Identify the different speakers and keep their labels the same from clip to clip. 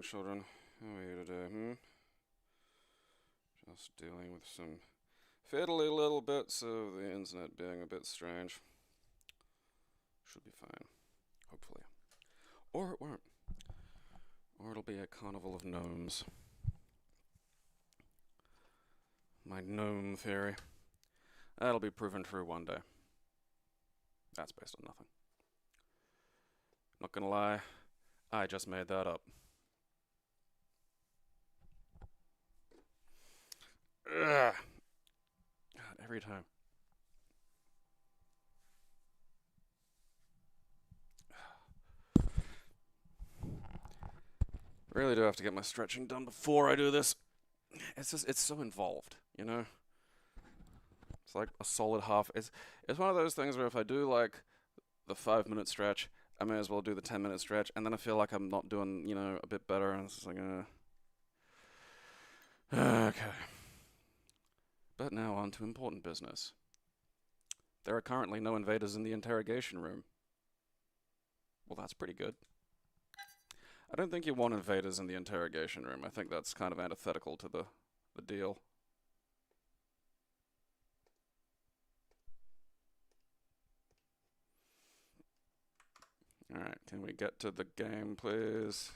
Speaker 1: children. How are you today, Just dealing with some fiddly little bits of the internet being a bit strange. Should be fine. Hopefully. Or it won't. Or it'll be a carnival of gnomes. My gnome theory. That'll be proven true one day. That's based on nothing. Not gonna lie, I just made that up. Ugh. God, every time. Really do have to get my stretching done before I do this. It's so involved, you know? It's like a solid half. It's one of those things where if I do like the 5-minute stretch, I may as well do the 10-minute stretch, and then I feel like I'm not doing, a bit better, and it's just like, okay. But now on to important business. There are currently no invaders in the interrogation room. Well, that's pretty good. I don't think you want invaders in the interrogation room. I think that's kind of antithetical to the deal. Alright, can we get to the game, please?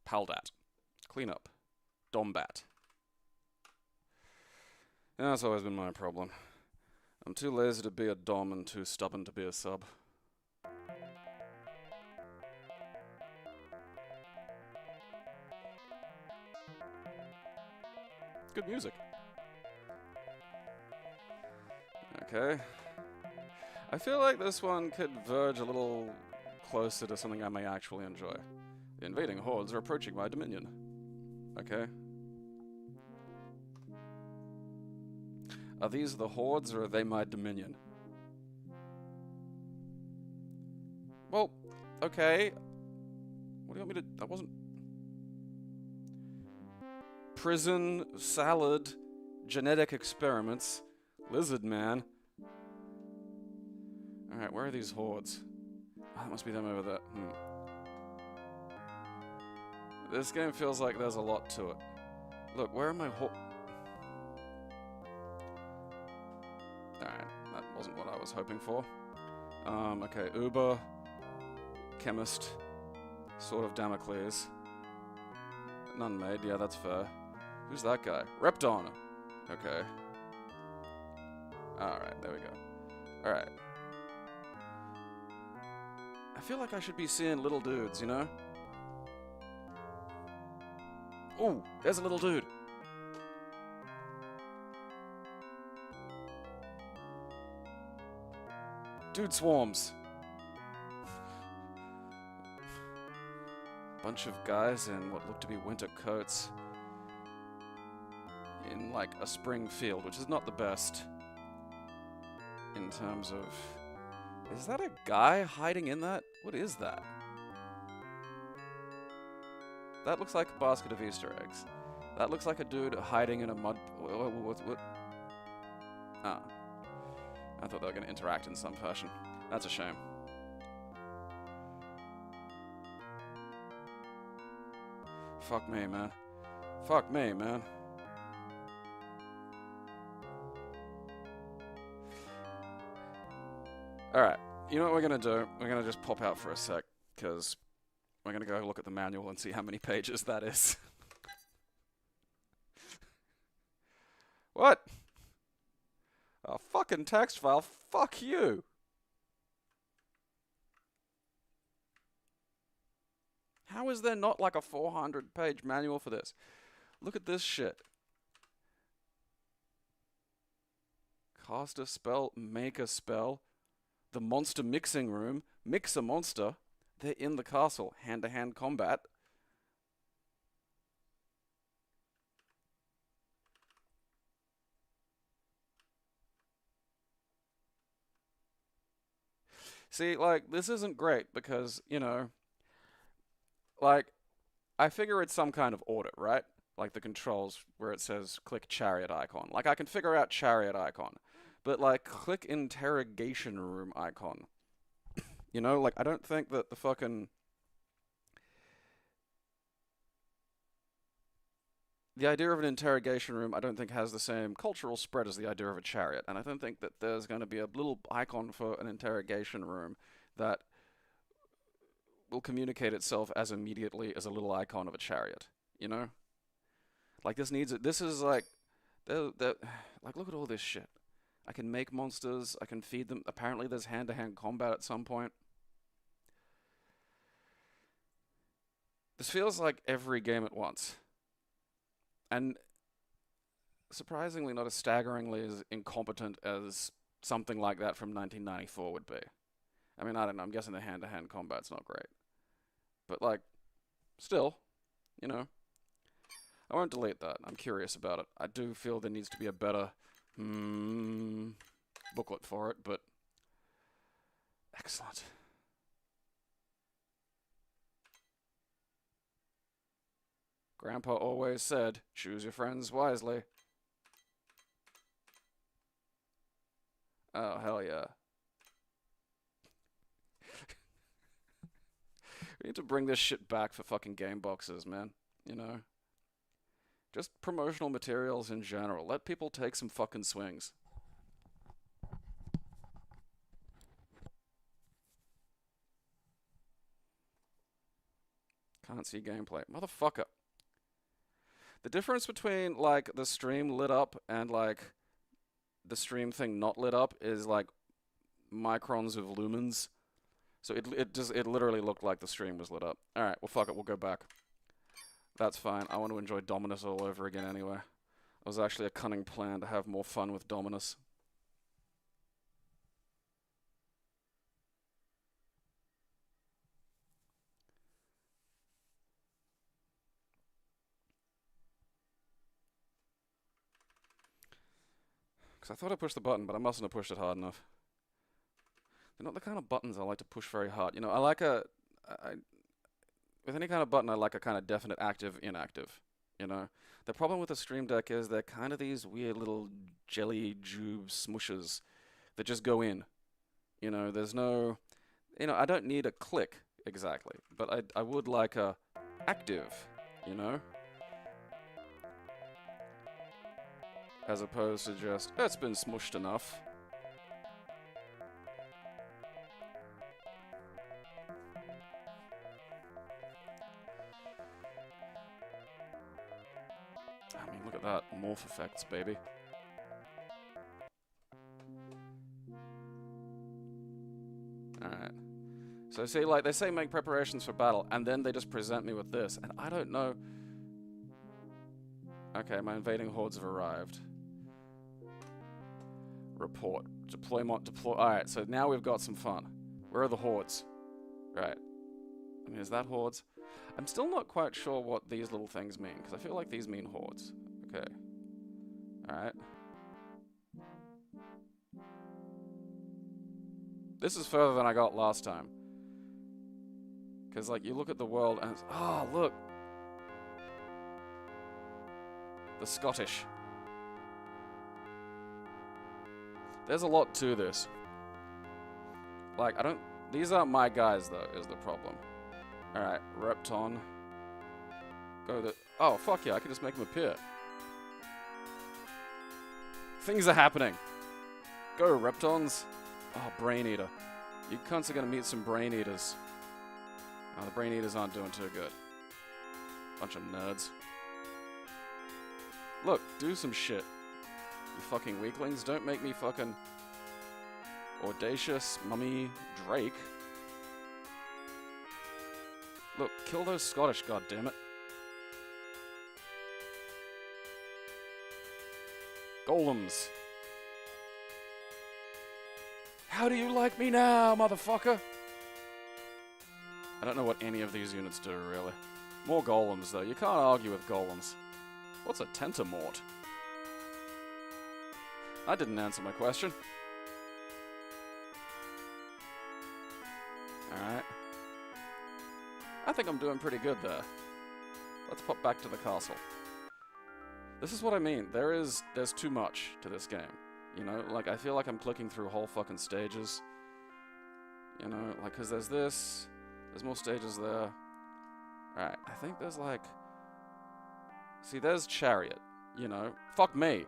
Speaker 1: Paldat. Clean up. Dombat. Yeah, that's always been my problem. I'm too lazy to be a dom and too stubborn to be a sub. Good music. Okay. I feel like this one could verge a little closer to something I may actually enjoy. The invading hordes are approaching my dominion. Okay. Are these the hordes or are they my dominion? Well, okay. What do you want me to... That wasn't... Prison, salad, genetic experiments, lizard man. Alright, where are these hordes? Oh, that must be them over there. This game feels like there's a lot to it. Look, where are my Alright, that wasn't what I was hoping for. Okay, Uber, Chemist, Sword of Damocles. None made, yeah, that's fair. Who's that guy? Repton! Okay. Alright, there we go. Alright. I feel like I should be seeing little dudes, you know? Ooh, there's a little dude. Dude swarms. Bunch of guys in what look to be winter coats. In like a spring field, which is not the best. In terms of... Is that a guy hiding in that? What is that? That looks like a basket of Easter eggs. That looks like a dude hiding in a mud... What? Ah. I thought they were going to interact in some fashion. That's a shame. Fuck me, man. Fuck me, man. Alright, you know what we're gonna do? We're gonna just pop out for a sec, because we're gonna go look at the manual and see how many pages that is. What? A fucking text file? Fuck you! How is there not like a 400-page manual for this? Look at this shit. Cast a spell, make a spell. The monster mixing room. Mix a monster. They're in the castle. Hand-to-hand combat. See, like, this isn't great because, like, I figure it's some kind of audit, right? Like the controls where it says click chariot icon. Like I can figure out chariot icon. But like click interrogation room icon. You know, like I don't think that the fucking the idea of an interrogation room, I don't think has the same cultural spread as the idea of a chariot. And I don't think that there's going to be a little icon for an interrogation room that will communicate itself as immediately as a little icon of a chariot. You know? Like this needs it. This is like, like look at all this shit. I can make monsters. I can feed them. Apparently there's hand-to-hand combat at some point. This feels like every game at once. And surprisingly not as staggeringly as incompetent as something like that from 1994 would be. I mean, I don't know. I'm guessing the hand-to-hand combat's not great. But, like, still, you know. I won't delete that. I'm curious about it. I do feel there needs to be a better booklet for it, but excellent. Grandpa always said, choose your friends wisely. Oh, hell yeah. We need to bring this shit back for fucking game boxes, man. You know? Just promotional materials in general. Let people take some fucking swings. Can't see gameplay. Motherfucker. The difference between, like, the stream lit up and, like, the stream thing not lit up is, like, microns of lumens. So it literally looked like the stream was lit up. Alright, well, fuck it. We'll go back. That's fine. I want to enjoy Dominus all over again anyway. It was actually a cunning plan to have more fun with Dominus. Because I thought I pushed the button, but I mustn't have pushed it hard enough. They're not the kind of buttons I like to push very hard. You know, I like with any kind of button, I like a kind of definite active, inactive. You know? The problem with the Stream Deck is they're kind of these weird little jelly jube smushes that just go in. You know, there's no... You know, I don't need a click, exactly. But I would like a active, you know? As opposed to just, it's been smushed enough. I mean, look at that. Morph effects, baby. Alright. So see, like, they say make preparations for battle, and then they just present me with this, and I don't know... Okay, my invading hordes have arrived. Report. Deploy. Alright, so now we've got some fun. Where are the hordes? Right. I mean, is that hordes? I'm still not quite sure what these little things mean, because I feel like these mean hordes. Okay. Alright. This is further than I got last time. Because, like, you look at the world and it's... Oh, look! The Scottish. There's a lot to this. Like, I don't... These aren't my guys, though, is the problem. Alright, Repton. Go the... Oh, fuck yeah, I can just make them appear. Things are happening. Go, Reptons. Oh, Brain Eater. You cunts are gonna meet some Brain Eaters. Oh, the Brain Eaters aren't doing too good. Bunch of nerds. Look, do some shit. You fucking weaklings, don't make me fucking... Audacious Mummy Drake. Look, kill those Scottish, goddammit. Golems. How do you like me now, motherfucker? I don't know what any of these units do, really. More golems, though. You can't argue with golems. What's a tentamort? I didn't answer my question. Alright. I think I'm doing pretty good there. let's pop back to the castle. This is what I mean. There's too much to this game. You know, like, I feel like I'm clicking through whole fucking stages. You know, like, because there's this, there's more stages there. Alright, I think there's, like... See, there's Chariot, you know. Fuck me.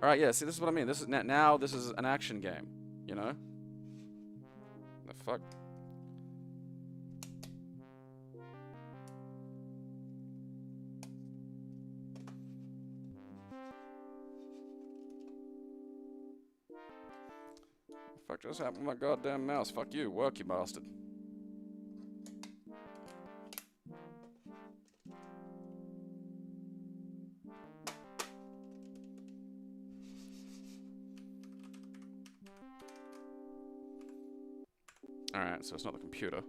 Speaker 1: Alright, yeah, see, this is what I mean. This is now this is an action game, you know? The fuck? Fuck just happened to my goddamn mouse? Fuck you, work, you bastard. Alright, so it's not the computer.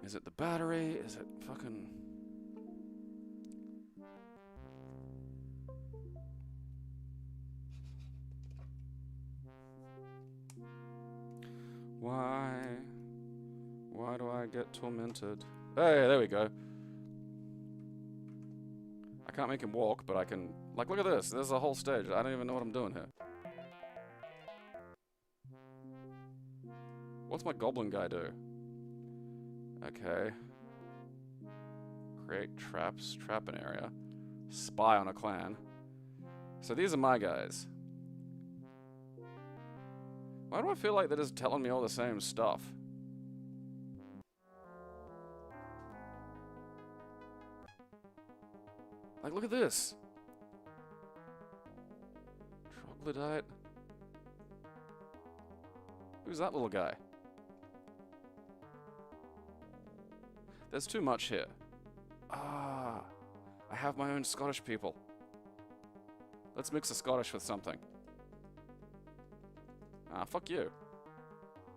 Speaker 1: Is it the battery? Is it fucking... Why do I get tormented? Hey, there we go. I can't make him walk, but I can... Like, look at this. There's a whole stage. I don't even know what I'm doing here. What's my goblin guy do? Okay. Create traps. Trap an area. Spy on a clan. So these are my guys. Why do I feel like they're just telling me all the same stuff? Like, look at this. Troglodyte. Who's that little guy? There's too much here. Ah, I have my own Scottish people. Let's mix the Scottish with something. Ah, fuck you.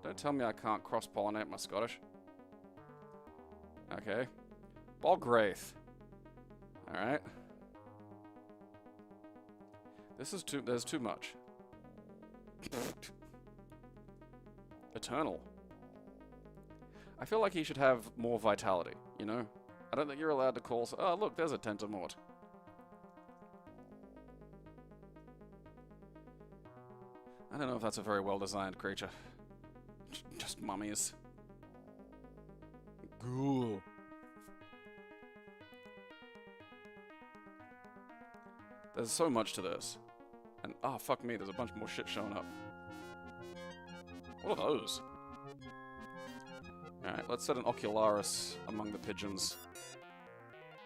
Speaker 1: Don't tell me I can't cross-pollinate my Scottish. Okay. Bogwraith. Alright. There's too much. Eternal. I feel like he should have more vitality, you know? I don't think you're allowed to call... Oh, look, there's a Tentamort. I don't know if that's a very well-designed creature. Just mummies. Ghoul. There's so much to this. And, oh, fuck me, there's a bunch more shit showing up. What are those? Alright, let's set an Ocularis among the pigeons.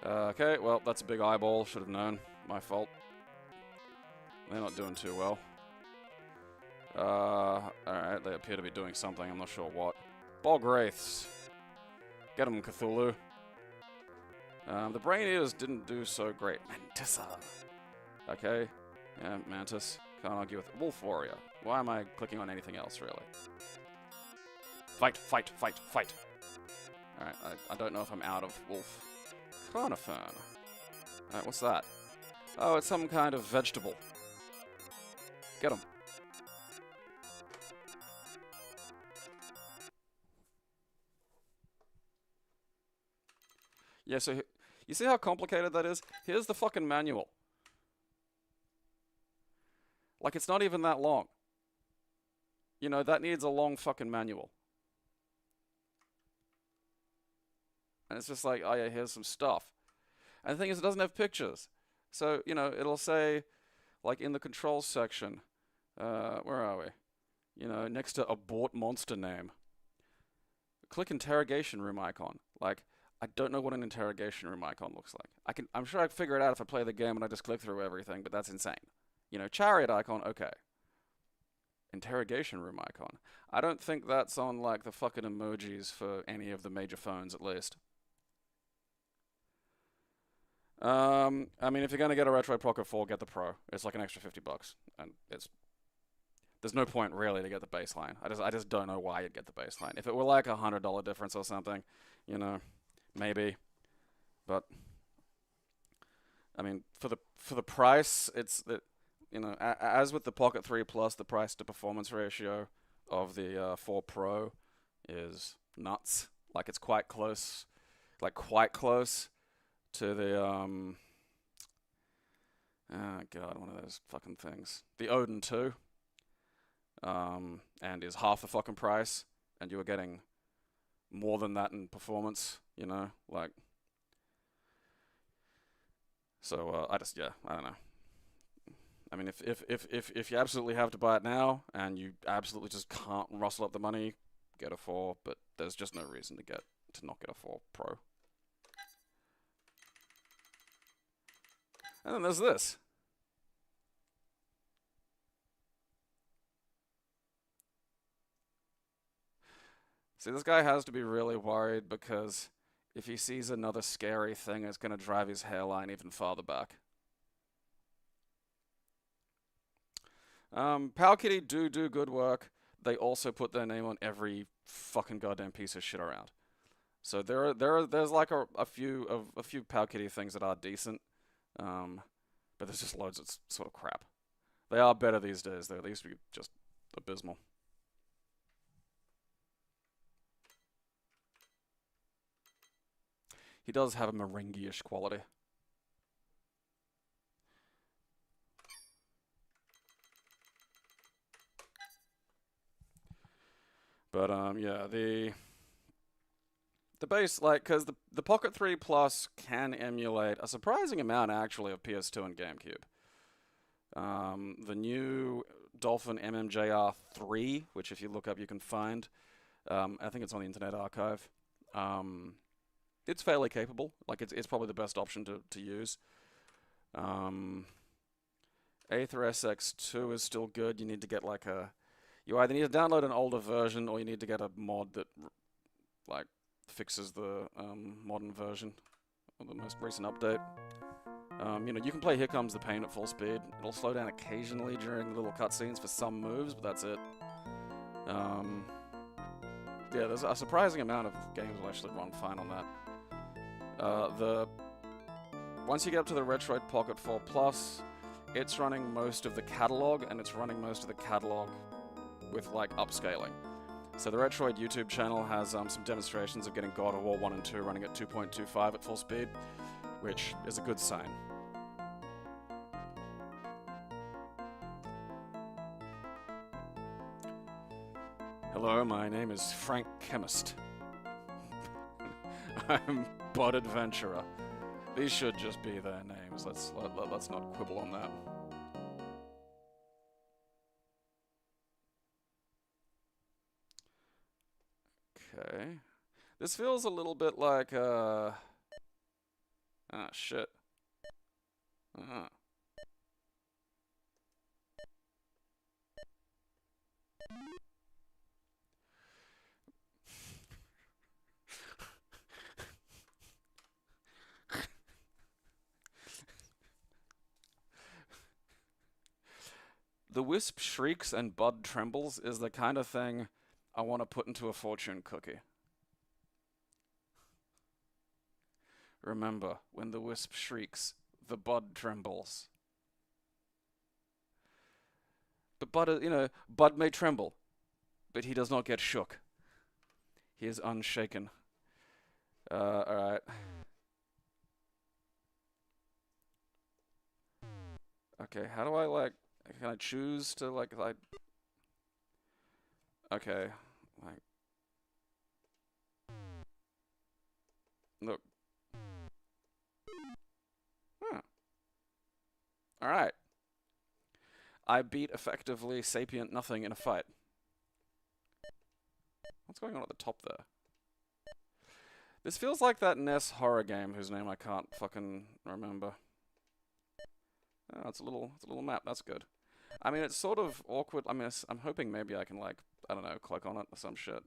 Speaker 1: Okay, well, that's a big eyeball. Should have known. My fault. They're not doing too well. Alright, they appear to be doing something. I'm not sure what. Bogwraiths. Get them, Cthulhu. The Brain Eaters didn't do so great. Mantissa. Okay. Yeah, Mantis. Can't argue with it. Wolf Warrior. Why am I clicking on anything else, really? Fight, fight, fight, fight. Alright, I don't know if I'm out of wolf. Carnifern. Alright, what's that? Oh, it's some kind of vegetable. Get him. Yeah, so you see how complicated that is? Here's the fucking manual. Like, it's not even that long. You know, that needs a long fucking manual. And it's just like, oh yeah, here's some stuff. And the thing is, it doesn't have pictures. So, you know, it'll say, like, in the controls section, where are we? You know, next to abort monster name. Click interrogation room icon. Like, I don't know what an interrogation room icon looks like. I'm sure I can figure it out if I play the game and I just click through everything, but that's insane. You know, chariot icon, okay. Interrogation room icon. I don't think that's on, like, the fucking emojis for any of the major phones, at least. I mean, if you're going to get a Retroarch Pocket 4, get the Pro. It's like an extra $50, and there's no point really to get the baseline. I just don't know why you'd get the baseline. If it were like a $100 difference or something, you know, maybe. But I mean, for the price, you know, as with the Pocket 3 Plus, the price to performance ratio of the 4 Pro is nuts. Like it's quite close, quite close to the oh god, one of those fucking things. The Odin 2, and is half the fucking price, and you are getting more than that in performance, you know, like. So I don't know. I mean, if you absolutely have to buy it now and you absolutely just can't rustle up the money, get a 4. But there's just no reason to not get a 4 Pro. And then there's this. See, this guy has to be really worried because if he sees another scary thing, it's going to drive his hairline even farther back. Powkitty do good work. They also put their name on every fucking goddamn piece of shit around. So there's like a few Powkitty things that are decent, but there's just loads of sort of crap. They are better these days, though. They used to be just abysmal. He does have a merengue-ish quality. But yeah, the base, like, because the Pocket 3 Plus can emulate a surprising amount actually of PS2 and GameCube. The new Dolphin MMJR 3, which if you look up you can find, I think it's on the Internet Archive. It's fairly capable. Like it's probably the best option to use. Aether SX2 is still good. You need to get like you either need to download an older version or you need to get a mod that like fixes the modern version or the most recent update. You know, you can play Here Comes the Pain at full speed. It'll slow down occasionally during little cutscenes for some moves, but that's it. Yeah, there's a surprising amount of games will actually run fine on that. Once you get up to the Retroid Pocket 4 Plus, it's running most of the catalog, and it's running most of the catalog with like upscaling. So the Retroid YouTube channel has some demonstrations of getting God of War 1 and 2 running at 2.25 at full speed, which is a good sign. Hello, my name is Frank Chemist. I'm Bud Adventurer. These should just be their names. Let's not quibble on that. Okay. This feels a little bit like ah shit. The Wisp shrieks and Bud trembles is the kind of thing I want to put into a fortune cookie. Remember, when the Wisp shrieks, the Bud trembles. But Bud, you know, Bud may tremble, but he does not get shook. He is unshaken. Alright. Okay, how do I, like, can I choose to, like, okay, like, look. Huh. Alright. I beat effectively sapient nothing in a fight. What's going on at the top there? This feels like that NES horror game whose name I can't fucking remember. Oh, it's a little map. That's good. I mean, it's sort of awkward. I mean, I'm hoping maybe I can, like, I don't know, click on it or some shit.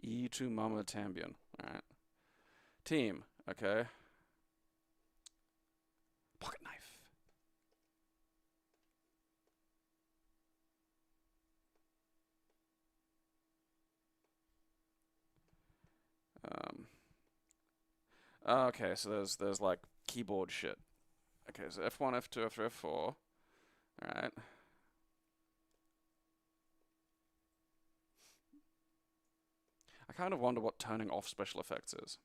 Speaker 1: E to Mama Tambion. Alright. Team. Okay. Pocket knife. Okay, so there's like keyboard shit. Okay, so F1, F2, F3, F4. Alright. I kind of wonder what turning off special effects is.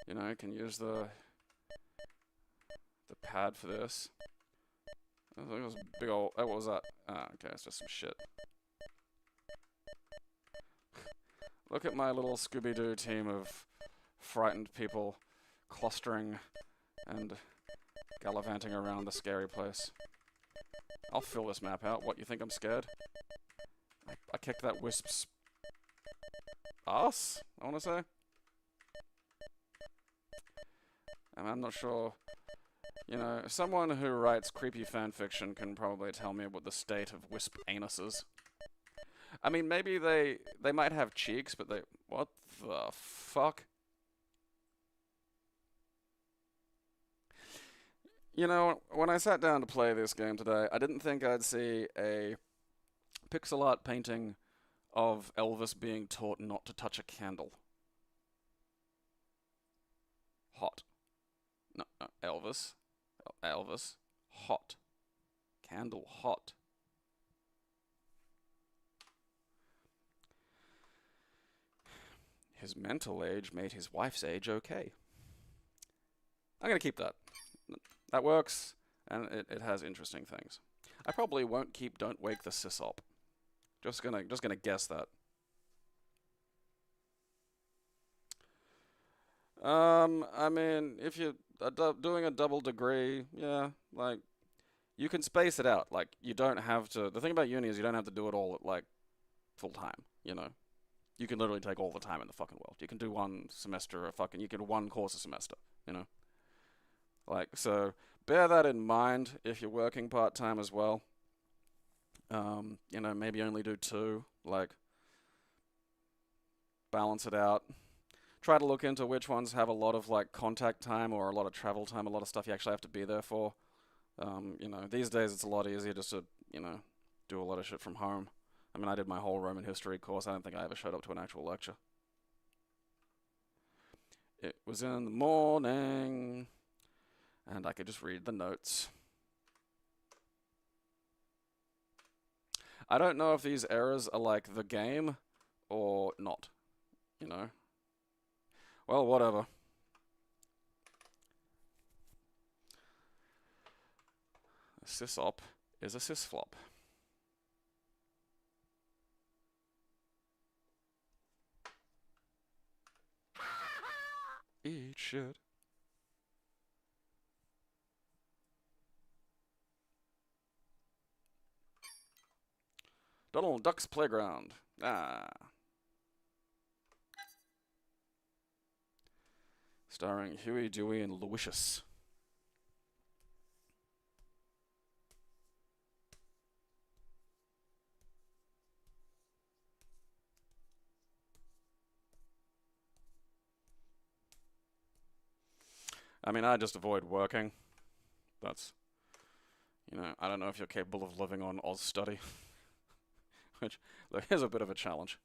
Speaker 1: You know, you can use the pad for this. I think it was a big old. Oh, what was that? Ah, okay, it's just some shit. Look at my little Scooby-Doo team of frightened people clustering and gallivanting around the scary place. I'll fill this map out. What, you think I'm scared? I kicked that wisp's ass, I want to say. I'm not sure. You know, someone who writes creepy fanfiction can probably tell me what the state of wisp anuses. I mean, maybe they might have cheeks, but they... What the fuck? You know, when I sat down to play this game today, I didn't think I'd see a pixel art painting of Elvis being taught not to touch a candle. Hot. No, Elvis. Elvis. Hot. Candle hot. His mental age made his wife's age okay. I'm gonna keep that. That works, and it has interesting things. I probably won't keep Don't Wake the Sysop. Just gonna guess that. I mean, if you're doing a double degree, yeah, like, you can space it out. Like, you don't have to... The thing about uni is you don't have to do it all at, like, full time, you know? You can literally take all the time in the fucking world. You can do one semester or fucking... You can do one course a semester, you know? Like, so, bear that in mind if you're working part-time as well. You know, maybe only do 2, like, balance it out. Try to look into which ones have a lot of, like, contact time or a lot of travel time, a lot of stuff you actually have to be there for. You know, these days it's a lot easier just to, you know, do a lot of shit from home. I mean, I did my whole Roman history course. I don't think I ever showed up to an actual lecture. It was in the morning, and I could just read the notes. I don't know if these errors are like the game or not, you know. Well, whatever. A sysop is a sysflop. Eat shit. Donald Duck's Playground. Ah. Starring Huey, Dewey, and Louisius. I mean, I just avoid working. That's, you know, I don't know if you're capable of living on Oz Study. Which, look, here's a bit of a challenge.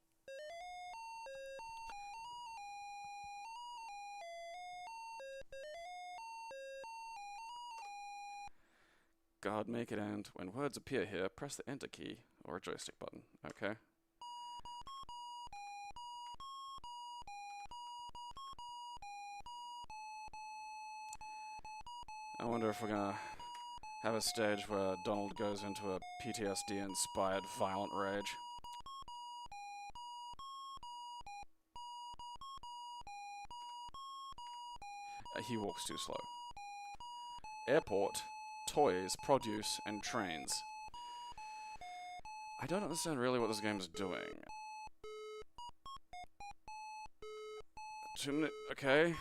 Speaker 1: God make it end. When words appear here, press the enter key or a joystick button. Okay. I wonder if we're gonna have a stage where Donald goes into a PTSD-inspired violent rage. He walks too slow. Airport, toys, produce, and trains. I don't understand really what this game's doing. 2 minutes, okay.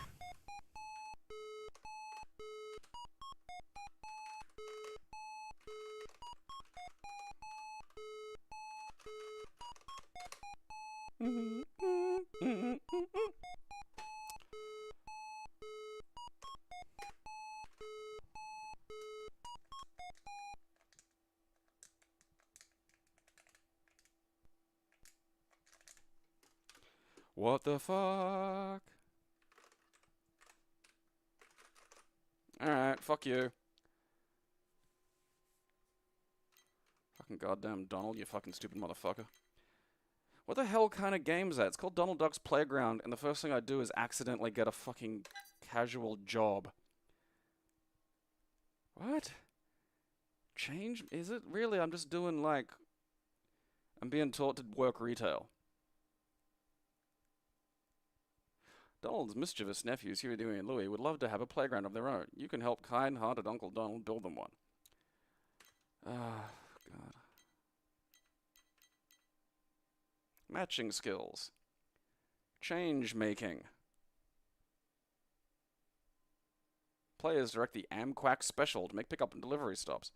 Speaker 1: What the fuck? Alright, fuck you. Fucking goddamn Donald, you fucking stupid motherfucker. What the hell kind of game is that? It's called Donald Duck's Playground, and the first thing I do is accidentally get a fucking casual job. What? Change? Is it? Really? I'm just doing, like... I'm being taught to work retail. Donald's mischievous nephews, Huey, Dewey, and Louie, would love to have a playground of their own. You can help kind-hearted Uncle Donald build them one. Ah, God. Matching skills. Change making. Players direct the Amquack special to make pickup and delivery stops.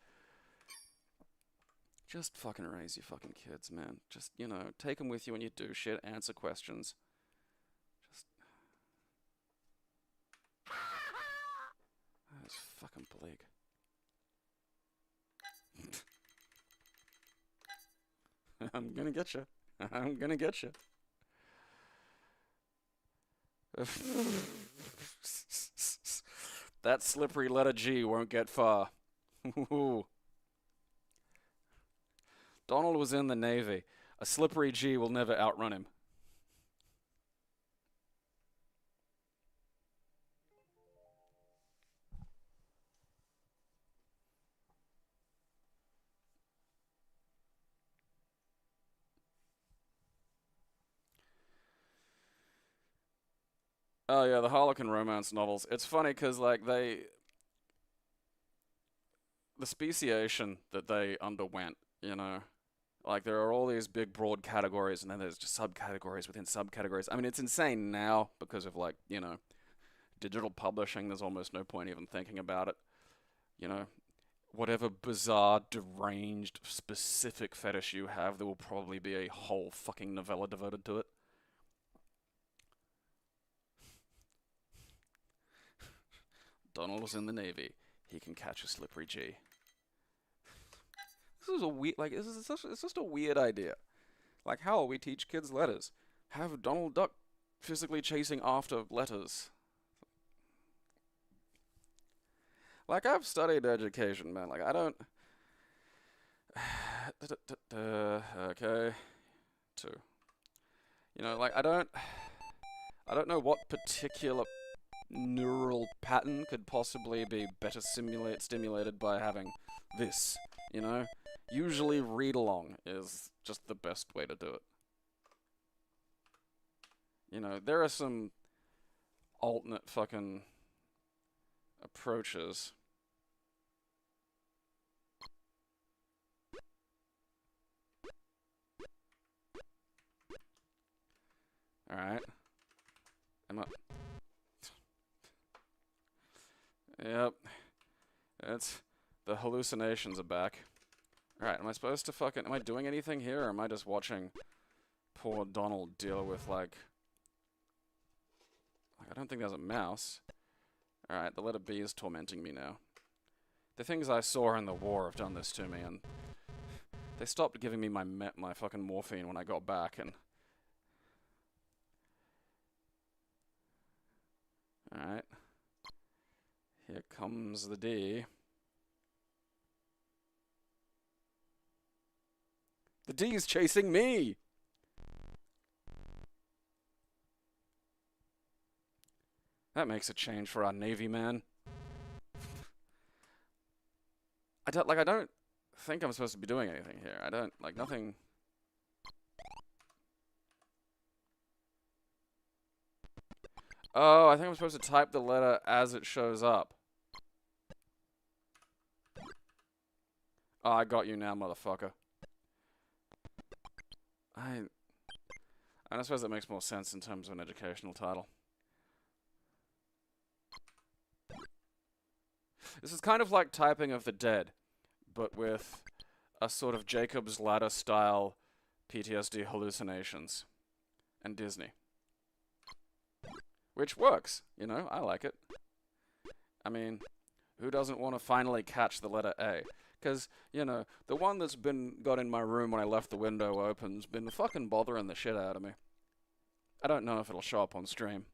Speaker 1: Just fucking raise your fucking kids, man. Just, you know, take them with you when you do shit, answer questions. Just... That's fucking bleak. I'm gonna get you. I'm gonna get you. That slippery letter G won't get far. Donald was in the Navy. A slippery G will never outrun him. Oh yeah, the Harlequin romance novels. It's funny because, like, the speciation that they underwent, you know, like, there are all these big broad categories, and then there's just subcategories within subcategories. I mean, it's insane now because of, like, you know, digital publishing. There's almost no point even thinking about it. You know, whatever bizarre, deranged, specific fetish you have, there will probably be a whole fucking novella devoted to it. Donald was in the Navy. He can catch a slippery G. This is a weird, like, it's just a weird idea. Like, how will we teach kids letters? Have Donald Duck physically chasing after letters. Like, I've studied education, man. Like, I don't... Okay. 2. You know, like, I don't know what particular neural pattern could possibly be better stimulated by having this, you know? Usually read-along is just the best way to do it. You know, there are some alternate fucking approaches. Alright. Yep. It's... The hallucinations are back. Alright, am I supposed to fucking... Am I doing anything here, or am I just watching poor Donald deal with, like... I don't think there's a mouse. Alright, the letter B is tormenting me now. The things I saw in the war have done this to me, and... They stopped giving me my fucking morphine when I got back, and... Alright. Here comes the D. The D is chasing me! That makes a change for our Navy man. I don't think I'm supposed to be doing anything here. I don't, like, nothing... Oh, I think I'm supposed to type the letter as it shows up. Oh, I got you now, motherfucker. I suppose that makes more sense in terms of an educational title. This is kind of like Typing of the Dead, but with a sort of Jacob's Ladder style PTSD hallucinations and Disney. Which works, you know, I like it. I mean, who doesn't want to finally catch the letter A? Because, you know, the one that's got in my room when I left the window open's been fucking bothering the shit out of me. I don't know if it'll show up on stream.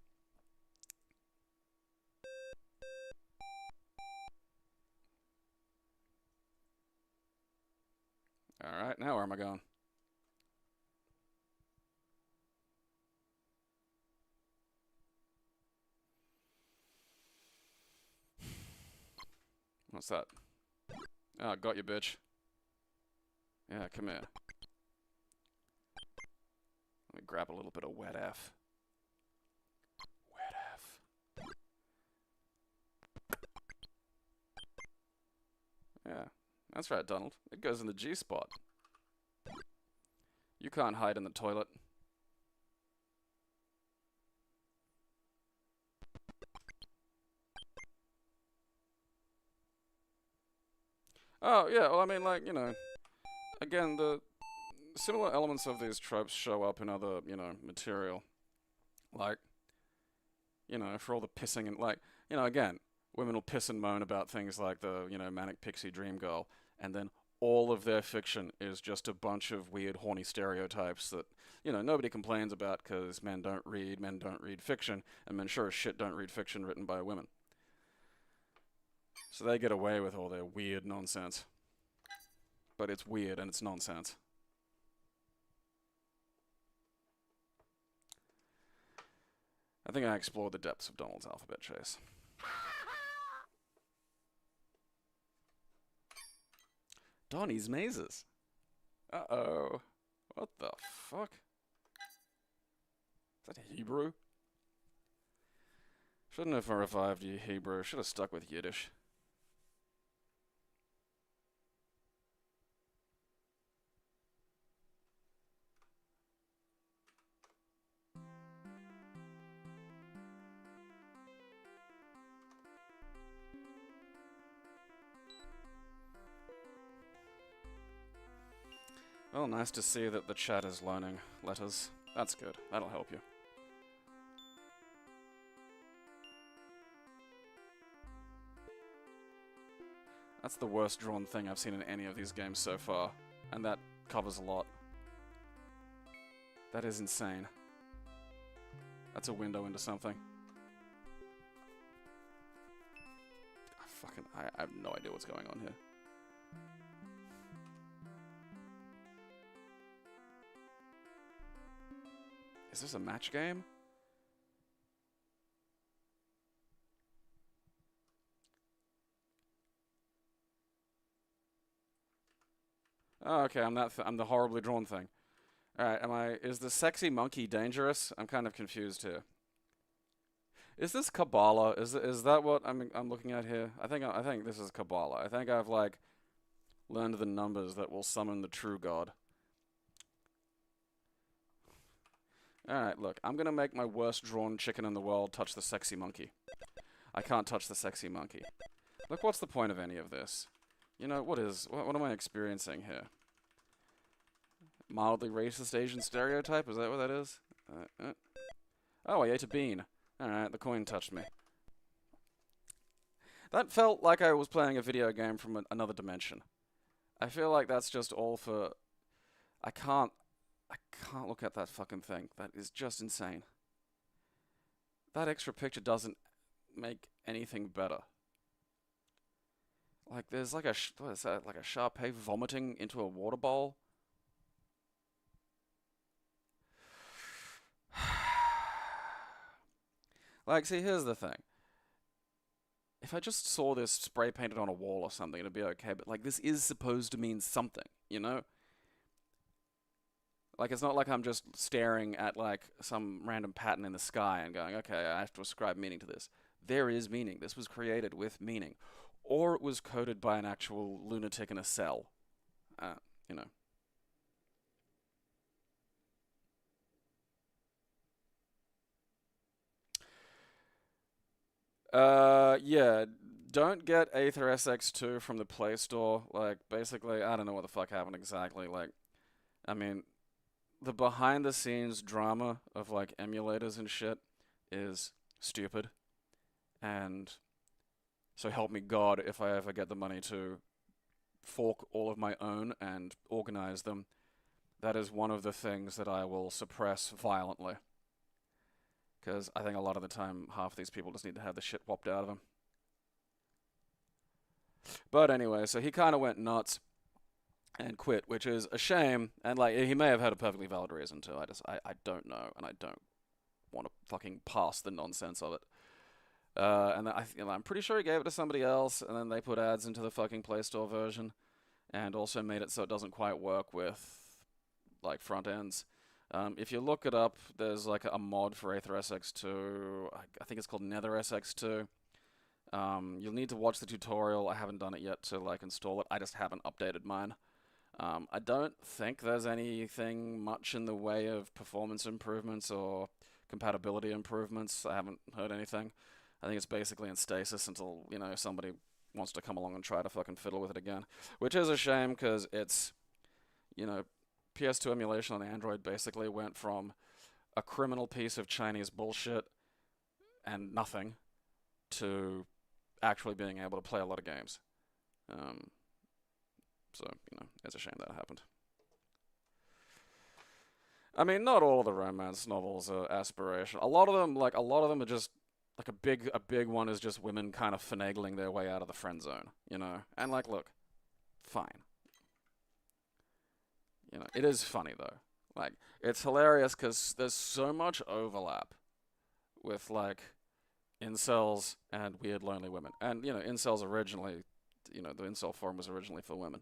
Speaker 1: Alright, now where am I going? What's that? Oh, got you, bitch. Yeah, come here. Let me grab a little bit of wet F. Wet F. Yeah, that's right, Donald. It goes in the G spot. You can't hide in the toilet. Oh, yeah, well, I mean, like, you know, again, the similar elements of these tropes show up in other, you know, material. Like, you know, for all the pissing and, like, you know, again, women will piss and moan about things like the, you know, manic pixie dream girl, and then all of their fiction is just a bunch of weird, horny stereotypes that, you know, nobody complains about because men don't read fiction, and men sure as shit don't read fiction written by women. So they get away with all their weird nonsense. But it's weird and it's nonsense. I think I explored the depths of Donald's alphabet chase. Donnie's mazes. Uh-oh. What the fuck? Is that Hebrew? Shouldn't have revived you, Hebrew. Should have stuck with Yiddish. Well, nice to see that the chat is learning letters. That's good. That'll help you. That's the worst drawn thing I've seen in any of these games so far. And that covers a lot. That is insane. That's a window into something. I have no idea what's going on here. Is this a match game? Oh, okay, I'm the horribly drawn thing. Alright, is the sexy monkey dangerous? I'm kind of confused here. Is this Kabbalah? Is that what I'm looking at here? I think this is Kabbalah. I think I've like learned the numbers that will summon the true God. Alright, look, I'm gonna make my worst drawn chicken in the world touch the sexy monkey. I can't touch the sexy monkey. Look, what's the point of any of this? You know, what am I experiencing here? Mildly racist Asian stereotype? Is that what that is? Oh, I ate a bean. Alright, the coin touched me. That felt like I was playing a video game from another dimension. I feel like that's just all for... I can't look at that fucking thing. That is just insane. That extra picture doesn't make anything better. Like, there's like what is that? Like a Sharpay vomiting into a water bowl? Like, see, here's the thing. If I just saw this spray painted on a wall or something, it'd be okay, but, like, this is supposed to mean something, you know? Like, it's not like I'm just staring at, like, some random pattern in the sky and going, okay, I have to ascribe meaning to this. There is meaning. This was created with meaning. Or it was coded by an actual lunatic in a cell. You know. Yeah, don't get Aether SX2 from the Play Store. Like, basically, I don't know what the fuck happened exactly. Like, I mean, the behind-the-scenes drama of, like, emulators and shit is stupid. And so help me God if I ever get the money to fork all of my own and organize them. That is one of the things that I will suppress violently. Because I think a lot of the time, half these people just need to have the shit whopped out of them. But anyway, so he kind of went nuts. and quit, which is a shame. And like he may have had a perfectly valid reason to. I don't know, and I don't want to fucking pass the nonsense of it. And I'm pretty sure he gave it to somebody else, and then they put ads into the fucking Play Store version, and also made it so it doesn't quite work with like front ends. If you look it up, there's like a mod for Aether SX2. I think it's called Nether SX2. You'll need to watch the tutorial. I haven't done it yet to like install it. I just haven't updated mine. I don't think there's anything much in the way of performance improvements or compatibility improvements. I haven't heard anything. I think it's basically in stasis until, somebody wants to come along and try to fucking fiddle with it again. Which is a shame because it's, PS2 emulation on Android basically went from a criminal piece of Chinese bullshit and nothing to actually being able to play a lot of games. So, it's a shame that happened. I mean, not all the romance novels are aspirational. A lot of them are just like a big one is just women kind of finagling their way out of the friend zone, And like, look, fine. It is funny though. Like, it's hilarious because there's so much overlap with like incels and weird lonely women. And incels originally, the incel forum was originally for women.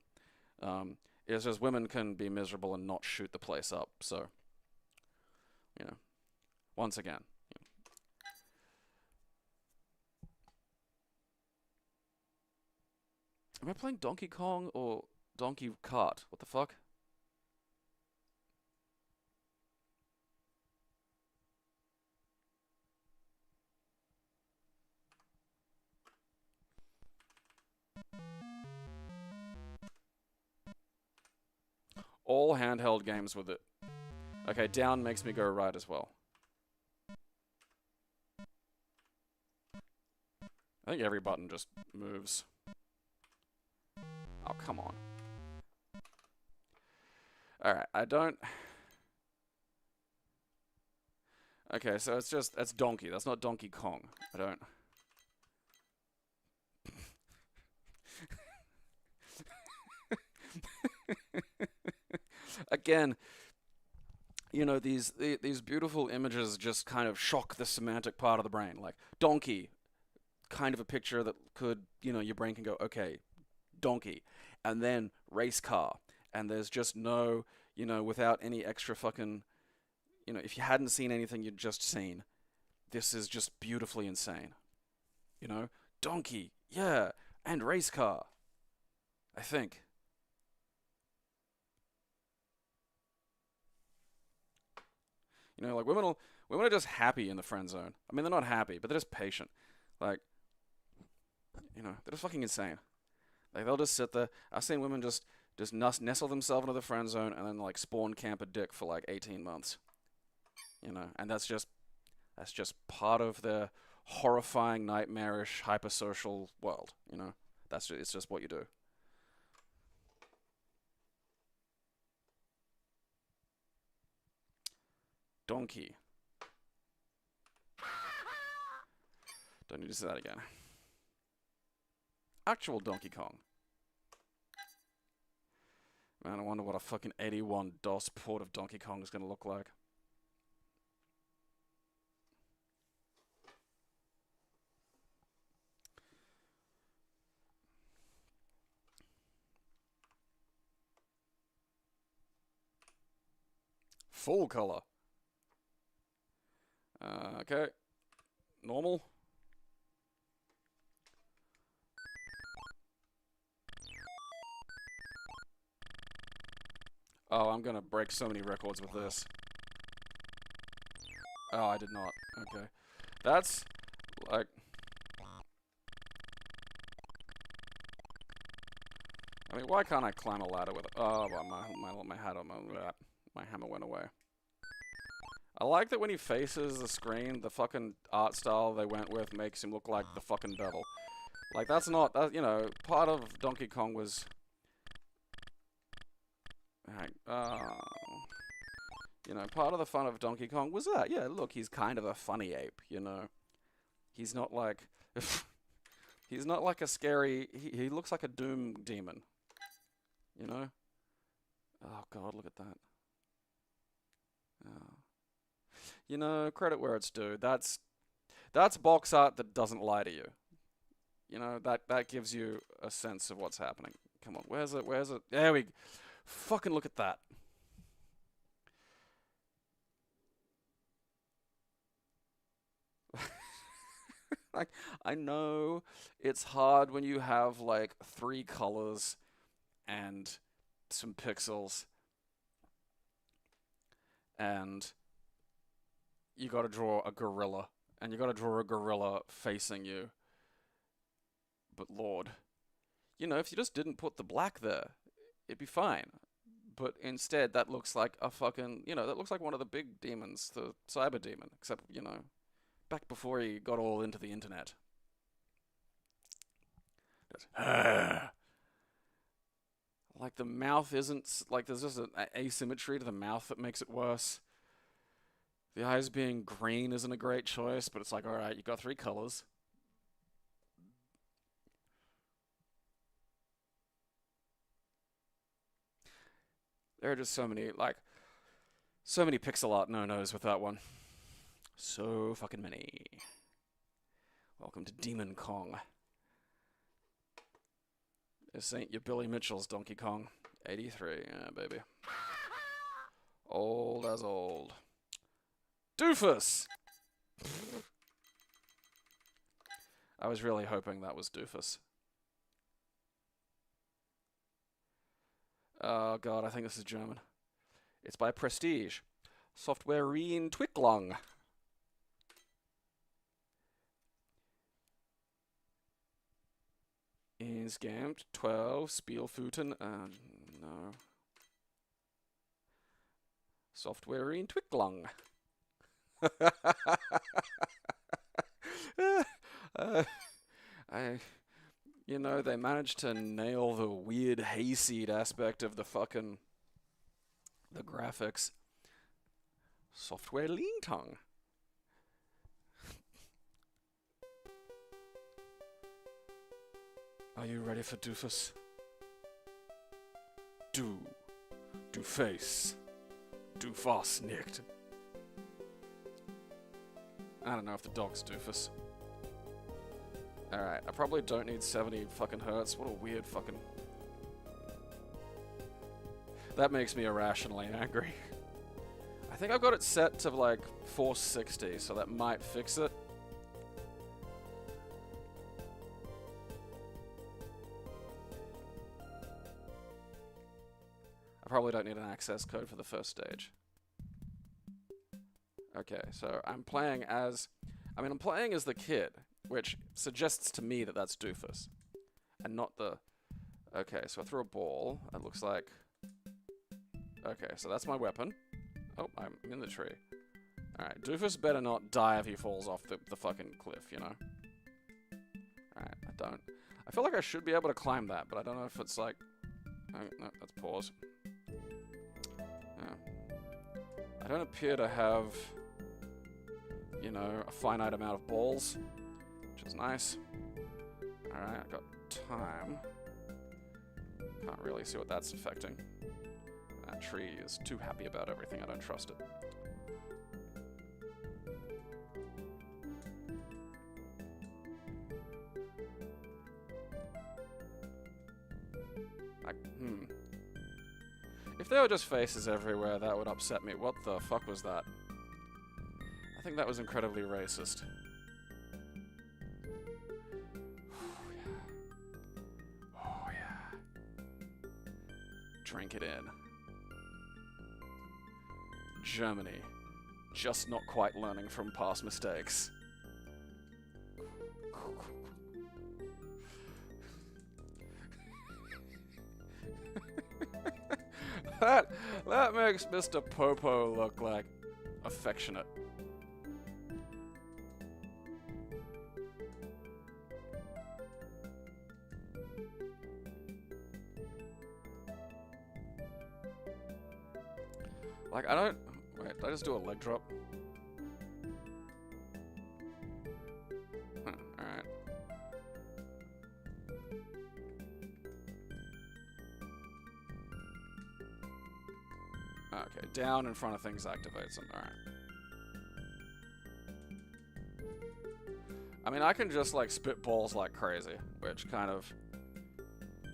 Speaker 1: It's just women can be miserable and not shoot the place up. So, once again. Am I playing Donkey Kong or Donkey Kart? What the fuck? All handheld games with it. Okay, down makes me go right as well. I think every button just moves. Oh, come on. Alright, I don't... Okay, so that's Donkey. That's not Donkey Kong. I don't... Again, these beautiful images just kind of shock the semantic part of the brain. Like, donkey, kind of a picture that could, your brain can go, okay, donkey. And then race car. And there's just no, without any extra fucking, if you hadn't seen anything you'd just seen, this is just beautifully insane. Donkey, yeah, and race car, I think. Like women are just happy in the friend zone. I mean, they're not happy, but they're just patient. Like, they're just fucking insane. Like they'll just sit there. I've seen women just nestle themselves into the friend zone and then like spawn camp a dick for like 18 months. And that's just part of their horrifying, nightmarish, hypersocial world. It's just what you do. Donkey. Don't need to say that again. Actual Donkey Kong. Man, I wonder what a fucking 81 DOS port of Donkey Kong is going to look like. Full color. Okay. Normal. Oh, I'm gonna break so many records with this. Oh, I did not. Okay. That's, like... I mean, why can't I climb a ladder with it? Oh, well, my hammer went away. I like that when he faces the screen, the fucking art style they went with makes him look like the fucking devil. Like, that's not, part of Donkey Kong was... part of the fun of Donkey Kong was that, yeah, look, he's kind of a funny ape, He's not like... he's not like a scary... He looks like a Doom demon. Oh god, look at that. Oh. You know, credit where it's due. That's box art that doesn't lie to you. You know, that gives you a sense of what's happening. Come on, where's it? Where's it? There we fucking look at that. Like, I know it's hard when you have like 3 colors and some pixels and you gotta draw a gorilla and you gotta draw a gorilla facing you. But Lord, you know, if you just didn't put the black there, it'd be fine. But instead, that looks like a fucking, you know, that looks like one of the big demons, the cyber demon, except, you know, back before he got all into the internet. Like the mouth isn't, like there's just an asymmetry to the mouth that makes it worse. The eyes being green isn't a great choice, but it's like, alright, you've got 3 colors. There are just so many, like, so many pixel art no-nos with that one. So fucking many. Welcome to Demon Kong. This ain't your Billy Mitchell's Donkey Kong. 83, yeah, baby. Old as old. Doofus! I was really hoping that was Doofus. Oh god, I think this is German. It's by Prestige. Software in Twicklung. Insgesamt 12 Spielfuten. No. Software in Twicklung. You know, they managed to nail the weird hayseed aspect of the graphics. Software Lintung. Are you ready for Doofus? Du face. Du fast nicht. I don't know if the dog's Doofus. Alright, I probably don't need 70 fucking hertz. What a weird fucking... That makes me irrationally angry. I think I've got it set to like 460, so that might fix it. I probably don't need an access code for the first stage. Okay, so I'm playing as... I'm playing as the kid, which suggests to me that that's Doofus. And not the... Okay, so I threw a ball. It looks like... Okay, so that's my weapon. Oh, I'm in the tree. Alright, Doofus better not die if he falls off the fucking cliff, you know? Alright, I don't... I feel like I should be able to climb that, but I don't know if it's like... Oh, no, let's pause. I don't appear to have... you know, a finite amount of balls, which is nice. Alright, I've got time. Can't really see what that's affecting. That tree is too happy about everything, I don't trust it. If there were just faces everywhere, that would upset me. What the fuck was that? I think that was incredibly racist. Oh, yeah. Oh, yeah. Drink it in. Germany. Just not quite learning from past mistakes. That makes Mr. Popo look like affectionate. Like, I don't... Wait, did I just do a leg drop? Huh, alright. Okay, down in front of things activates them. Alright. I mean, I can just, like, spit balls like crazy, which kind of...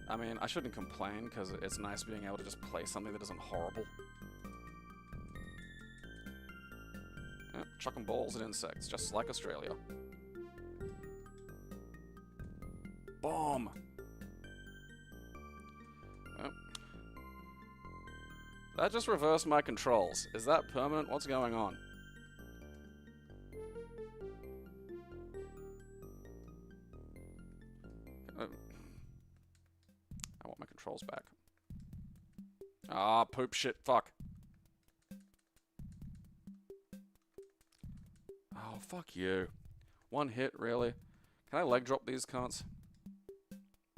Speaker 1: I mean, I shouldn't complain, because it's nice being able to just play something that isn't horrible. Yeah, chucking balls at insects, just like Australia. Bomb! Oh. That just reversed my controls. Is that permanent? What's going on? I want my controls back. Ah, poop shit, fuck. Oh, fuck you. One hit, really? Can I leg drop these cunts?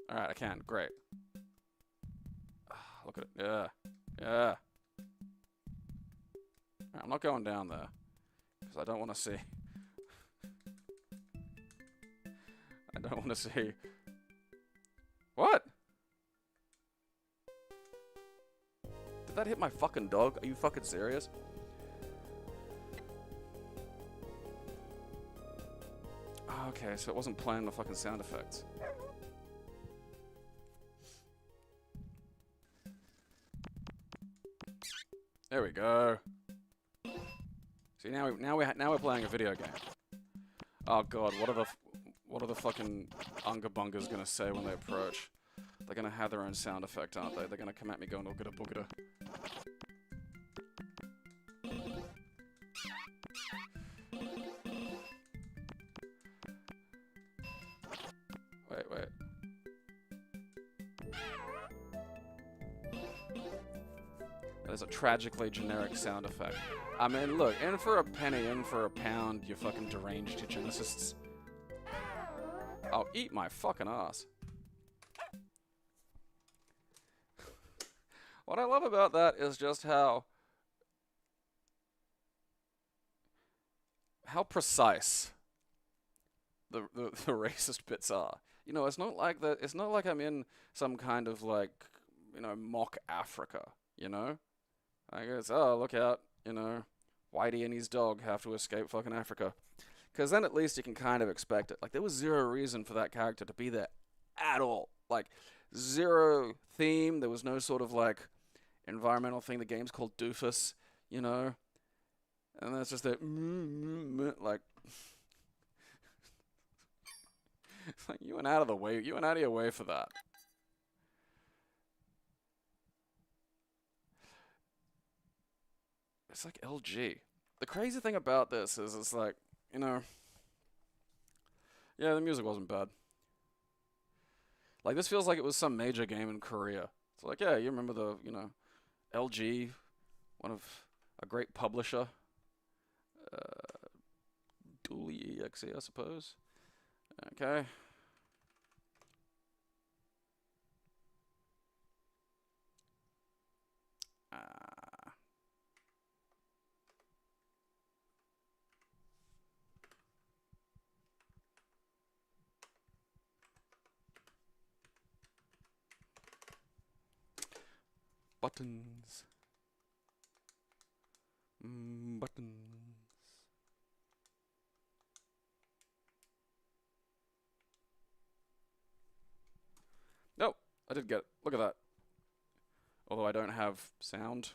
Speaker 1: Alright, I can. Great. Look at it. Yeah. Yeah. Right, I'm not going down there. Because I don't want to see. I don't want to see. What? Did that hit my fucking dog? Are you fucking serious? Okay, so it wasn't playing the fucking sound effects. There we go. See, now we're playing a video game. Oh god, what are the fucking unga bungas gonna say when they approach? They're gonna have their own sound effect, aren't they? They're gonna come at me going oogada boogada. Wait. That is a tragically generic sound effect. I mean, look, in for a penny, in for a pound, you fucking deranged eugenicists. I'll eat my fucking ass. What I love about that is just how precise the racist bits are. You know, it's not like that. It's not like I'm in some kind of like, you know, mock Africa. You know, I guess. Oh, look out! You know, Whitey and his dog have to escape fucking Africa. Because then at least you can kind of expect it. Like, there was zero reason for that character to be there at all. Like, zero theme. There was no sort of like environmental thing. The game's called Doofus, you know, and that's just that like. It's like, you went out of the way. You went out of your way for that. It's like LG. The crazy thing about this is it's like, you know, yeah, the music wasn't bad. Like, this feels like it was some major game in Korea. It's like, yeah, you remember the, you know, LG, one of a great publisher. Dually EXE, I suppose. Okay. Buttons. Buttons. No, I did get it. Look at that. Although I don't have sound.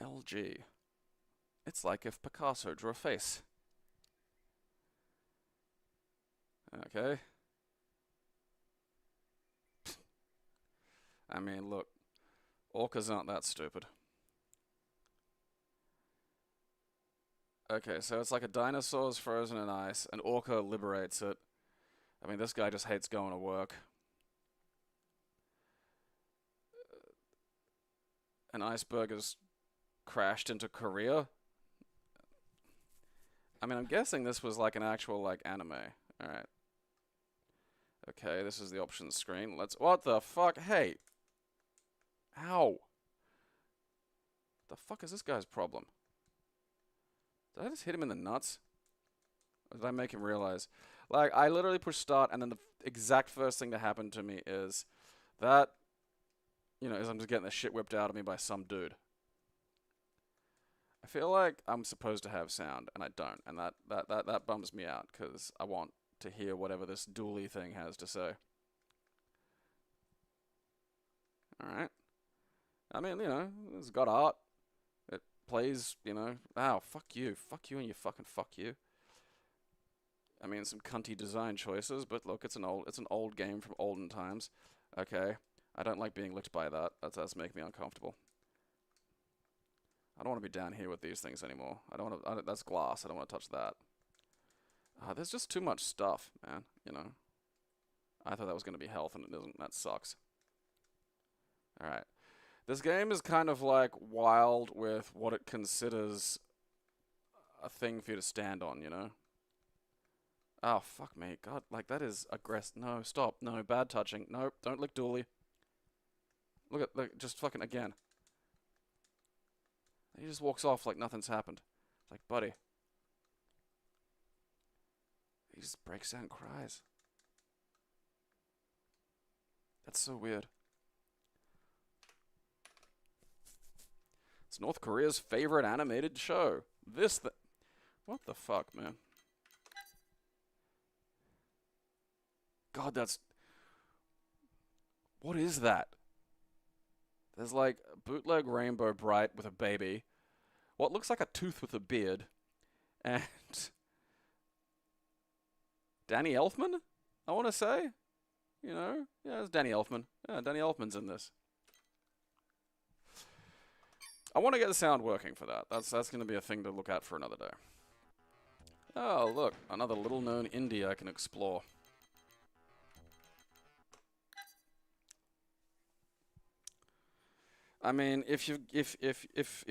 Speaker 1: LG. It's like if Picasso drew a face. Okay. I mean, look. Orcas aren't that stupid. Okay, so it's like a dinosaur's frozen in ice, an orca liberates it. I mean, this guy just hates going to work. An iceberg has crashed into Korea. I mean, I'm guessing this was like an actual, like, anime. Alright. Okay, this is the options screen. What the fuck? Hey! Ow! The fuck is this guy's problem? Did I just hit him in the nuts? Or did I make him realize? Like, I literally push start, and then the exact first thing that happened to me is that you know, is I'm just getting the shit whipped out of me by some dude. I feel like I'm supposed to have sound, and I don't, and that bums me out, because I want to hear whatever this dually thing has to say. Alright. I mean, you know, it's got art. It plays, you know, ow, fuck you. Fuck you and you fucking fuck you. I mean, some cunty design choices, but look, it's an old game from olden times. Okay. I don't like being licked by that. That's making me uncomfortable. I don't want to be down here with these things anymore. I don't want to. That's glass. I don't want to touch that. There's just too much stuff, man. You know. I thought that was going to be health, and it isn't. That sucks. All right. This game is kind of like wild with what it considers a thing for you to stand on. You know. Oh fuck me, God! Like that is aggressive. No, stop. No, bad touching. Nope. Don't lick Dooley. Look, just fucking again. He just walks off like nothing's happened. It's like, buddy. He just breaks down and cries. That's so weird. It's North Korea's favorite animated show. What the fuck, man? God, that's... What is that? There's like bootleg Rainbow Bright with a baby. What looks like a tooth with a beard. And... Danny Elfman? I want to say? You know? Yeah, it's Danny Elfman. Yeah, Danny Elfman's in this. I want to get the sound working for that. That's going to be a thing to look at for another day. Oh, look. Another little-known indie I can explore. I mean, if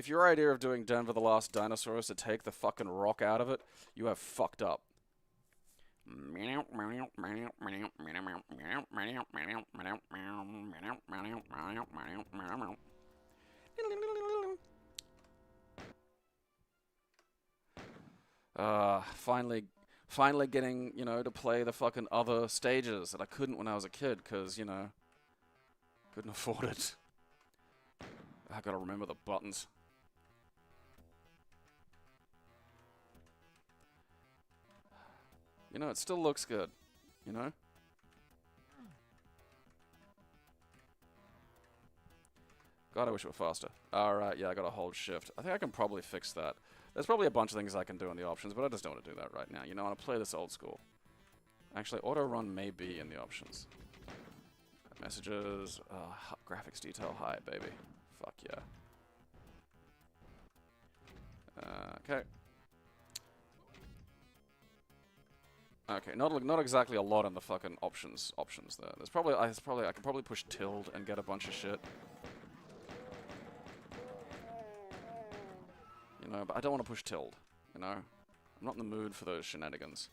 Speaker 1: your idea of doing Denver the Last Dinosaur is to take the fucking rock out of it, you have fucked up. Finally getting, you know, to play the fucking other stages that I couldn't when I was a kid, because, you know, couldn't afford it. I gotta remember the buttons. You know, it still looks good, you know? God, I wish it were faster. Alright, yeah, I gotta hold shift. I think I can probably fix that. There's probably a bunch of things I can do in the options, but I just don't want to do that right now. You know, I want to play this old school. Actually, auto run may be in the options. Messages, graphics detail high, baby. Fuck yeah. Okay. Okay, not exactly a lot in the fucking options there. There's probably I can probably push tilde and get a bunch of shit. You know, but I don't want to push tilde, you know? I'm not in the mood for those shenanigans.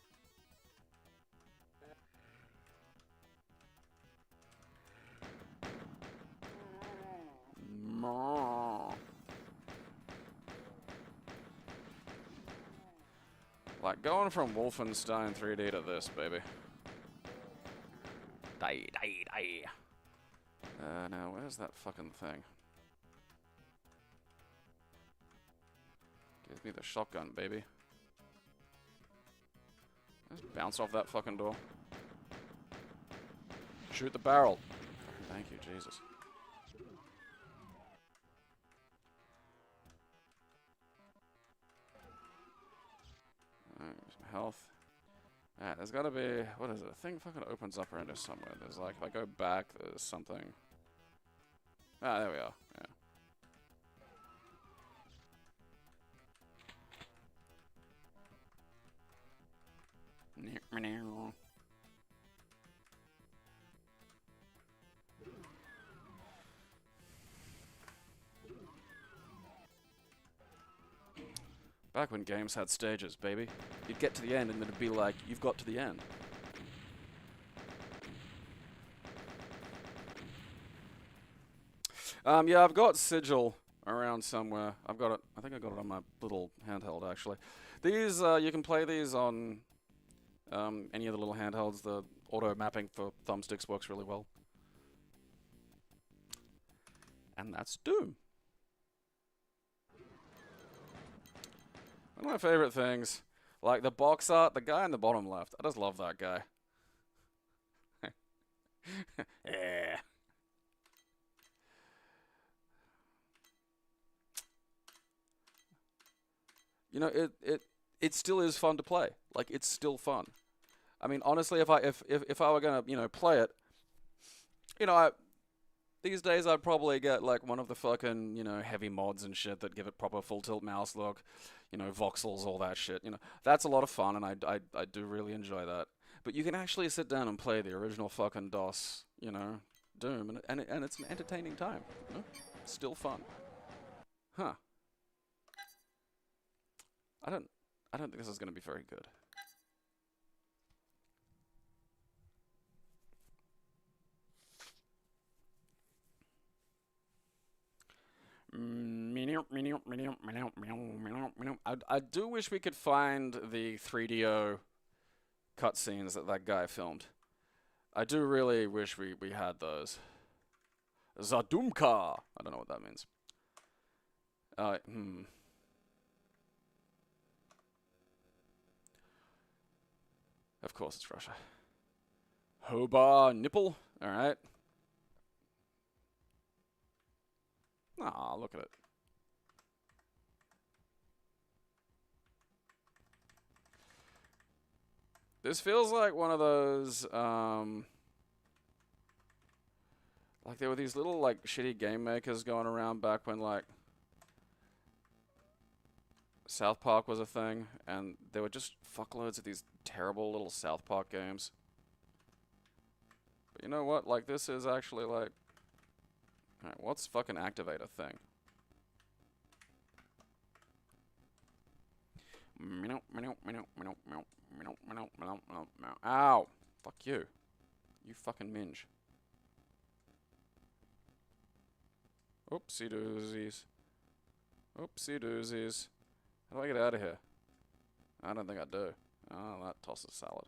Speaker 1: Like, going from Wolfenstein 3D to this, baby. Die. Now, where's that fucking thing? Give me the shotgun, baby. Just bounce off that fucking door. Shoot the barrel. Thank you, Jesus. Alright, some health. Alright, there's gotta be... What is it? A thing fucking opens up around here somewhere. There's like, if I go back, there's something... Ah, there we are. Yeah. Back when games had stages, baby. You'd get to the end and then it'd be like, you've got to the end. Yeah, I've got Sigil around somewhere. I've got it. I think I got it on my little handheld, actually. These, you can play these on any of the little handhelds. The auto mapping for thumbsticks works really well. And that's Doom. One of my favorite things, like the box art, the guy in the bottom left. I just love that guy. Yeah. You know, it still is fun to play. Like, it's still fun. I mean, honestly, if I were gonna, you know, play it, you know, these days I'd probably get like one of the fucking, you know, heavy mods and shit that give it proper full tilt mouse look, you know, voxels, all that shit. You know, that's a lot of fun, and I do really enjoy that. But you can actually sit down and play the original fucking DOS, you know, Doom, and it's an entertaining time. You know? Still fun. Huh. I don't think this is gonna be very good. I do wish we could find the 3DO cutscenes that guy filmed. I do really wish we had those. Zadumka! I don't know what that means. Of course it's Russia. Hoba nipple? Alright. Aw, look at it. This feels like one of those, like there were these little, like, shitty game makers going around back when, like, South Park was a thing, and there were just fuckloads of these terrible little South Park games. But you know what? Like, this is actually, like... Alright, what's fucking activate a thing? Ow! Fuck you. You fucking minge. Oopsie doozies. Oopsie doozies. How do I get out of here? I don't think I do. Oh, that tosses salad.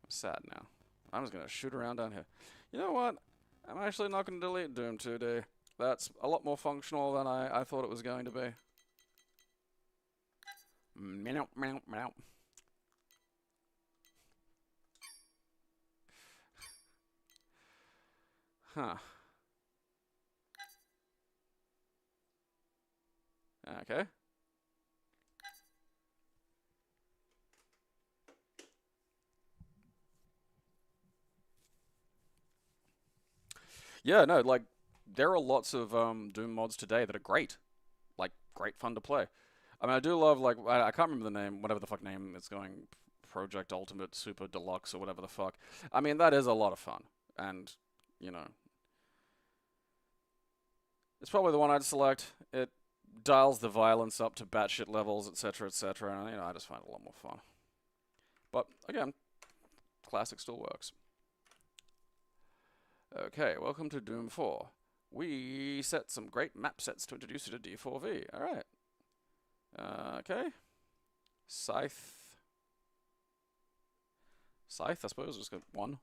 Speaker 1: I'm sad now. I'm just gonna shoot around down here. You know what? I'm actually not gonna delete Doom 2D. That's a lot more functional than I thought it was going to be. Meow, meow, meow. Huh. Okay. Yeah, no, like, there are lots of Doom mods today that are great. Like, great fun to play. I mean, I do love, like, I can't remember the name, whatever the fuck name it's going, Project Ultimate Super Deluxe or whatever the fuck. I mean, that is a lot of fun. And, you know, it's probably the one I'd select. It dials the violence up to batshit levels, etc., etc., and, you know, I just find it a lot more fun. But, again, classic still works. Okay, welcome to Doom 4. We set some great map sets to introduce you to D4V. Alright. Okay. Scythe. Scythe, I suppose, just got one.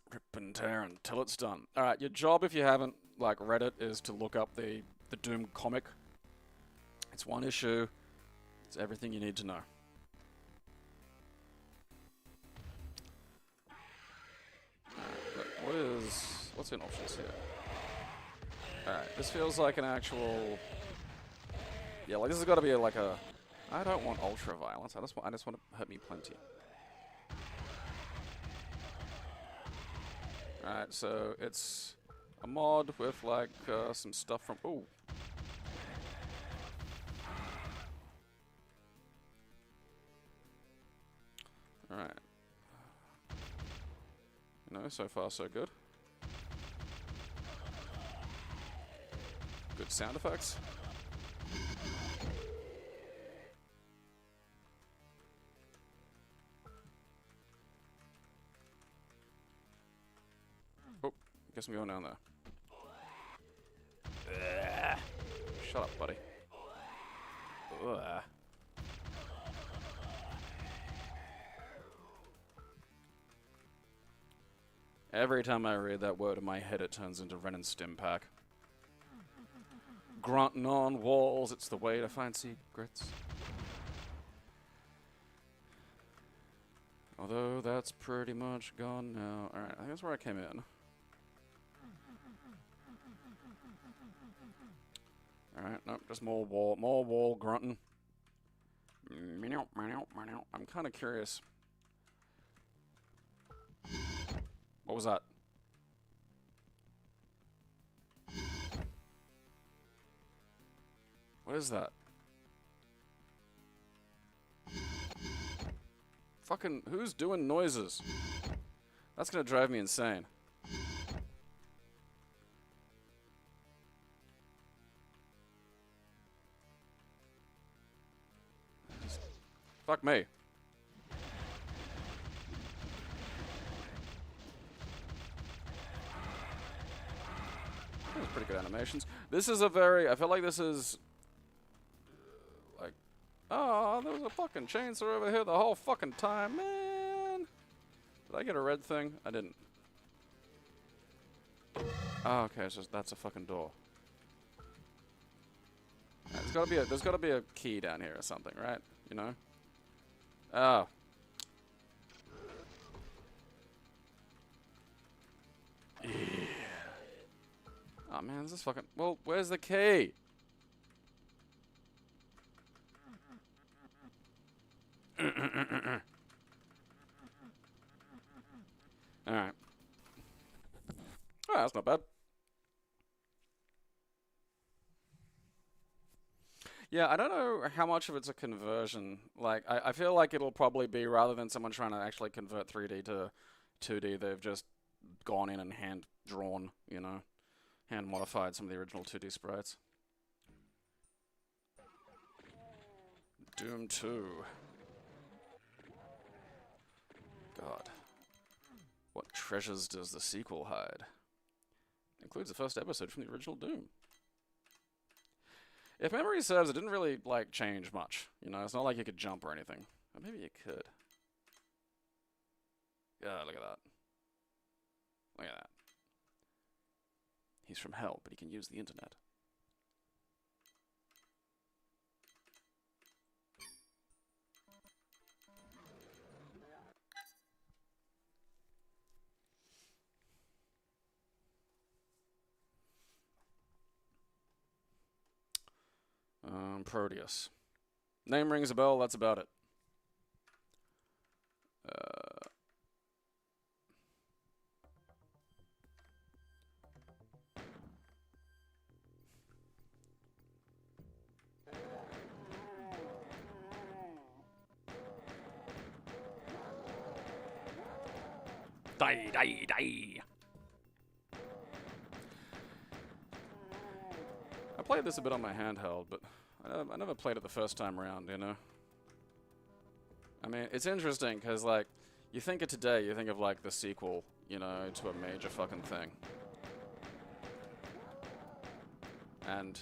Speaker 1: Rip and tear until it's done. Alright, your job, if you haven't, like, read it, is to look up the Doom comic. It's one issue. It's everything you need to know. What's in options here? Alright, this feels like an actual... Yeah, like this has got to be like a... I don't want ultra violence. I just want to hurt me plenty. Alright, so it's a mod with like some stuff from... Ooh. Alright. You know, so far so good. Good sound effects. Oh, guess I'm going down there. Shut up, buddy. Ugh. Every time I read that word in my head, it turns into Ren and Stimpack. Grunting on walls, it's the way to find secrets. Although that's pretty much gone now. Alright, I think that's where I came in. Alright, nope, just more wall grunting. I'm kind of curious. What was that? What is that? Fucking, who's doing noises? That's gonna drive me insane. Fuck me. That was pretty good animations. This is a very, I feel like this is like, oh, there was a fucking chainsaw over here the whole fucking time, man. Did I get a red thing? I didn't. Oh, okay, so that's a fucking door. Right, there's gotta be a key down here or something, right? You know? Oh. Yeah. Oh man, this is fucking. Well, where's the key? Alright. Oh, that's not bad. Yeah, I don't know how much of it's a conversion. Like, I feel like it'll probably be, rather than someone trying to actually convert 3D to 2D, they've just gone in and hand-drawn, you know, hand-modified some of the original 2D sprites. Doom 2. God. What treasures does the sequel hide? Includes the first episode from the original Doom. If memory serves, it didn't really, like, change much. You know, it's not like you could jump or anything. Or maybe you could. Yeah, look at that. Look at that. He's from hell, but he can use the internet. Proteus. Name rings a bell, that's about it. Die, die, die. I played this a bit on my handheld, but I never played it the first time around, you know? I mean, it's interesting, because, like, you think of today, you think of, like, the sequel, you know, to a major fucking thing. And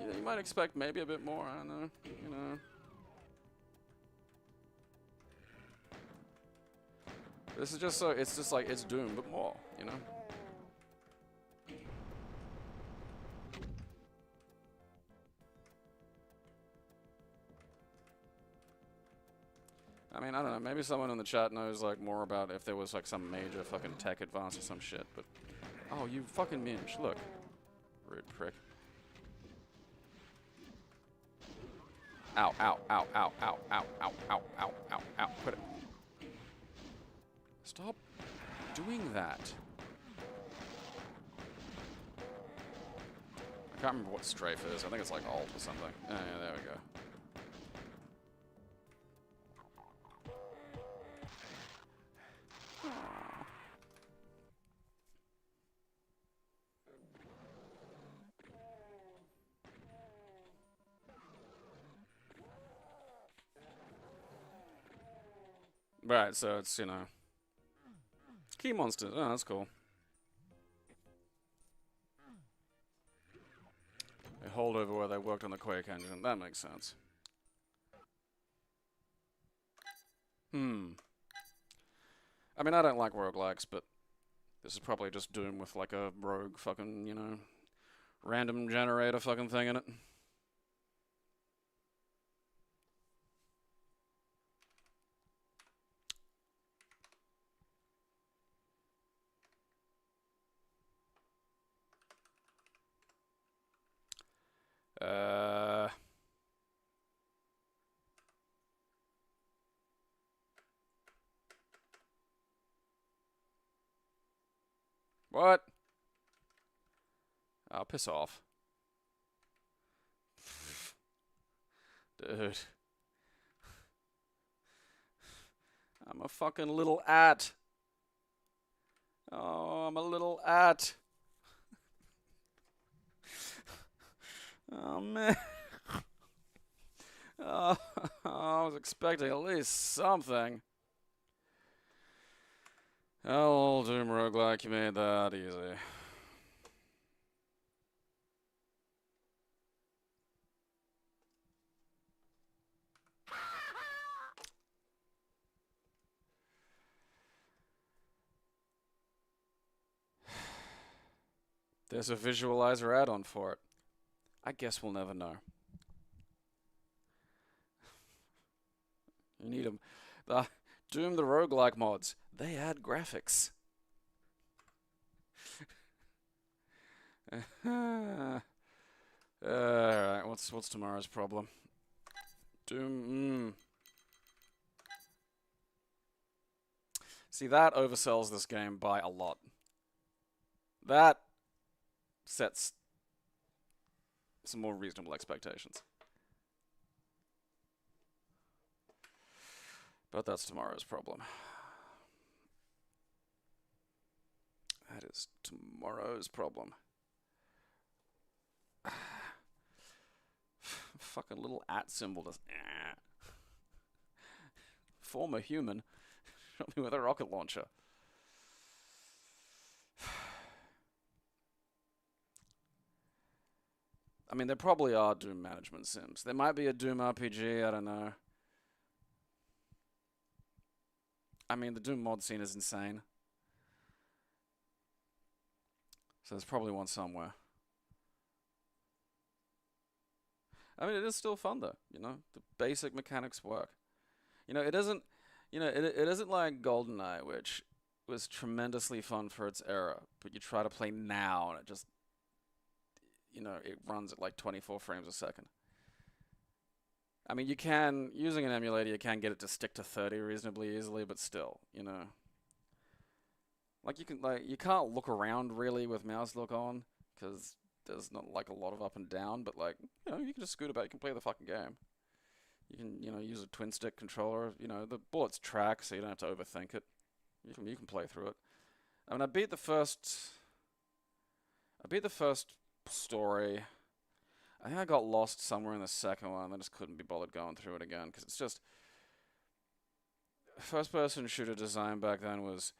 Speaker 1: you might expect maybe a bit more, I don't know, you know. This is just so, it's just like, it's Doom, but more, you know? I mean, I don't know, maybe someone in the chat knows, like, more about if there was, like, some major fucking tech advance or some shit, but... Oh, you fucking minge, look. Rude prick. Ow, ow, ow, ow, ow, ow, ow, ow, ow, ow, ow, quit it. Stop doing that. I can't remember what strafe is. I think it's like alt or something. Yeah, there we go. Right, so it's, you know... Key monsters. Oh, that's cool. They hold over where they worked on the Quake engine. That makes sense. I mean, I don't like roguelikes, but this is probably just Doom with like a rogue fucking, random generator fucking thing in it. Uh, what? Oh, piss off. Dude. I'm a fucking little at. Oh, I'm a little at. Oh, man. Oh, I was expecting at least something. Oh, Doom roguelike, you made that easy. There's a visualizer add-on for it. I guess we'll never know. You need them. The Doom the roguelike mods, they add graphics. Alright, what's tomorrow's problem? Doom. See, that oversells this game by a lot. That sets some more reasonable expectations. But that's tomorrow's problem. That is tomorrow's problem. Fucking little at symbol does. Former human. Shot me with a rocket launcher. I mean, there probably are Doom management sims. There might be a Doom RPG, I don't know. I mean, the Doom mod scene is insane. So there's probably one somewhere. I mean, it is still fun though, The basic mechanics work. It isn't, it isn't like GoldenEye, which was tremendously fun for its era, but you try to play now and it just, it runs at like 24 frames a second. I mean, using an emulator, you can get it to stick to 30 reasonably easily, but still, Like you can't look around really with mouse look on, because there's not like a lot of up and down, but like, you can just scoot about, you can play the fucking game. You can, use a twin stick controller, the bullets track, so you don't have to overthink it. You can play through it. I mean, I beat the first story. I think I got lost somewhere in the second one. I just couldn't be bothered going through it again, because it's just first-person shooter design back then was,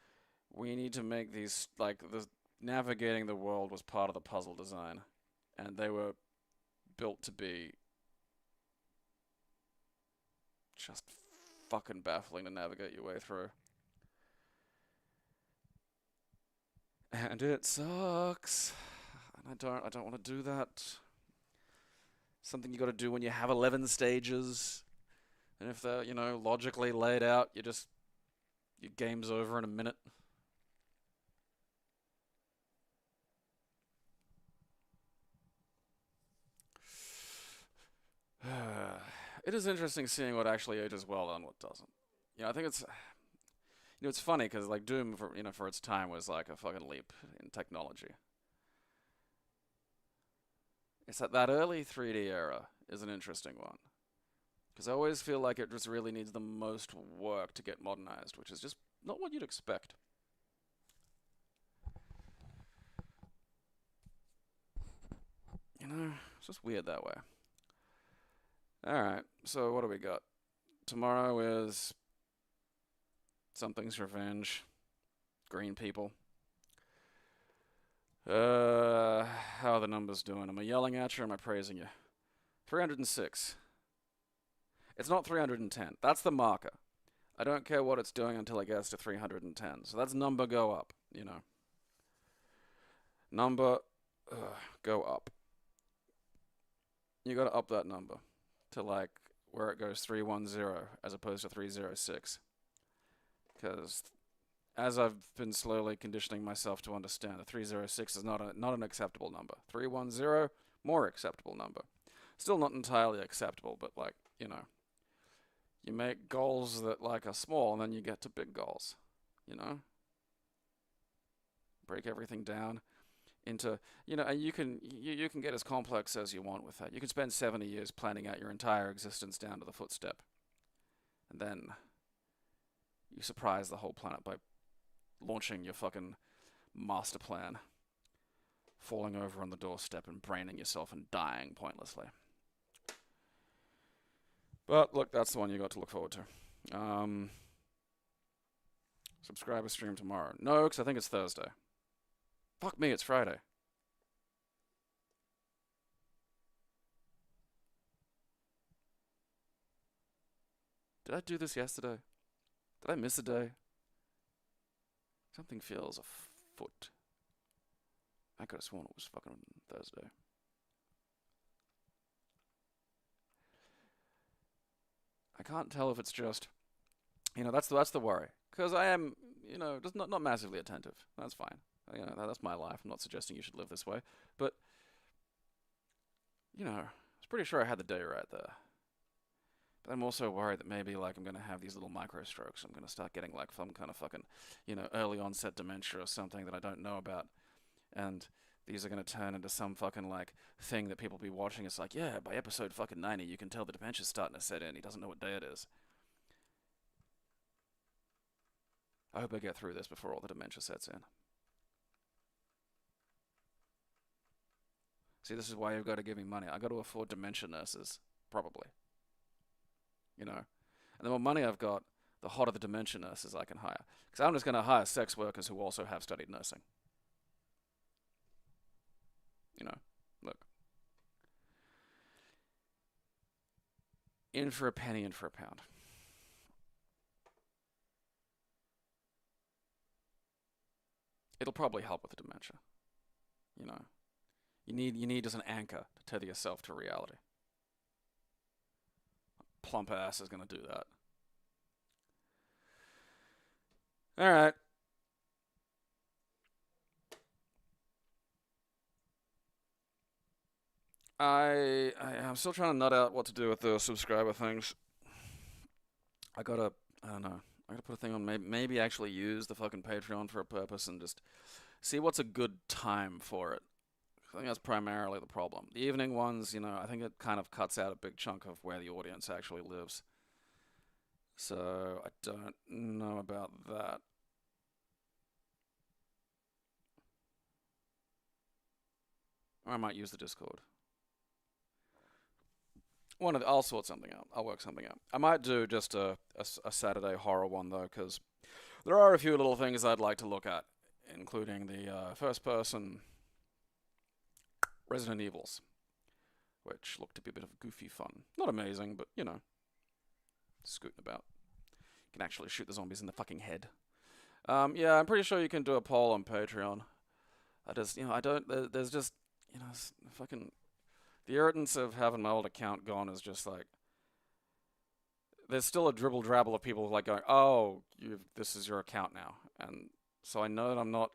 Speaker 1: we need to make these, like, the navigating the world was part of the puzzle design, and they were built to be just fucking baffling to navigate your way through. And it sucks. And I don't want to do that. Something you got to do when you have 11 stages. And if they're, logically laid out, your game's over in a minute. It is interesting seeing what actually ages well and what doesn't. I think it's funny because like Doom for its time was like a fucking leap in technology. It's that early 3D era is an interesting one, because I always feel like it just really needs the most work to get modernized, which is just not what you'd expect. It's just weird that way. Alright, so what do we got? Tomorrow is Something's Revenge. Green people. How are the numbers doing? Am I yelling at you or am I praising you? 306. It's not 310. That's the marker. I don't care what it's doing until it gets to 310. So that's number go up, you know. Number go up. You gotta up that number to like where it goes 310 as opposed to 306. Because as I've been slowly conditioning myself to understand, a 306 is not an acceptable number. 310, more acceptable number. Still not entirely acceptable, but like, you know, you make goals that like are small and then you get to big goals, you know? Break everything down into, you know, and you can get as complex as you want with that. You can spend 70 years planning out your entire existence down to the footstep. And then you surprise the whole planet by launching your fucking master plan, falling over on the doorstep and braining yourself and dying pointlessly. But look, that's the one you got to look forward to. Subscriber stream tomorrow. No, because I think it's Thursday. Fuck me, it's Friday. Did I do this yesterday? Did I miss a day? Something feels afoot. I could have sworn it was fucking Thursday. I can't tell if it's just, you know, that's the worry. Because I am, you know, just not massively attentive. That's fine. You know, that's my life. I'm not suggesting you should live this way. But, you know, I was pretty sure I had the day right there. But I'm also worried that maybe, like, I'm going to have these little micro strokes. I'm going to start getting, like, some kind of fucking, you know, early onset dementia or something that I don't know about. And these are going to turn into some fucking, like, thing that people will be watching. It's like, yeah, by episode fucking 90, you can tell the dementia's starting to set in. He doesn't know what day it is. I hope I get through this before all the dementia sets in. See, this is why you've got to give me money. I've got to afford dementia nurses, probably. You know? And the more money I've got, the hotter the dementia nurses I can hire. Because I'm just going to hire sex workers who also have studied nursing. You know? Look. In for a penny, in for a pound. It'll probably help with the dementia. You know? You need just an anchor to tether yourself to reality. A plump ass is going to do that. All right. I'm still trying to nut out what to do with the subscriber things. I don't know. I gotta put a thing on, maybe actually use the fucking Patreon for a purpose and just see what's a good time for it. I think that's primarily the problem. The evening ones, you know, I think it kind of cuts out a big chunk of where the audience actually lives. So I don't know about that. Or I might use the Discord. I'll sort something out. I'll work something out. I might do just a Saturday horror one though, because there are a few little things I'd like to look at, including the first-person Resident Evils, which look to be a bit of goofy fun. Not amazing, but you know, scooting about. You can actually shoot the zombies in the fucking head. Yeah, I'm pretty sure you can do a poll on Patreon. There's just, you know, fucking. The irritance of having my old account gone is just like, there's still a dribble drabble of people like going, oh, this is your account now, and so I know that I'm not.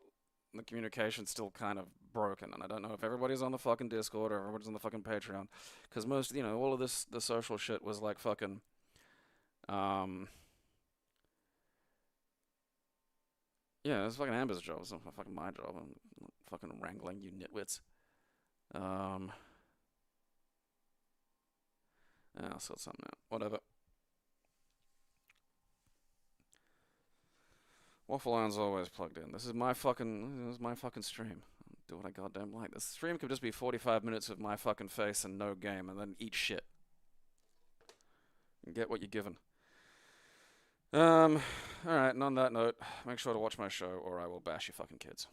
Speaker 1: The communication's still kind of broken, and I don't know if everybody's on the fucking Discord or everybody's on the fucking Patreon, because most, you know, all of the social shit was like fucking, yeah, it's fucking Amber's job. It's not fucking my job. I'm not fucking wrangling you nitwits. Yeah, I'll sort something out. Whatever. Waffle Iron's always plugged in. This is my fucking stream. I'll do what I goddamn like. This stream could just be 45 minutes of my fucking face and no game, and then eat shit. And get what you're given. Alright, and on that note, make sure to watch my show or I will bash your fucking kids.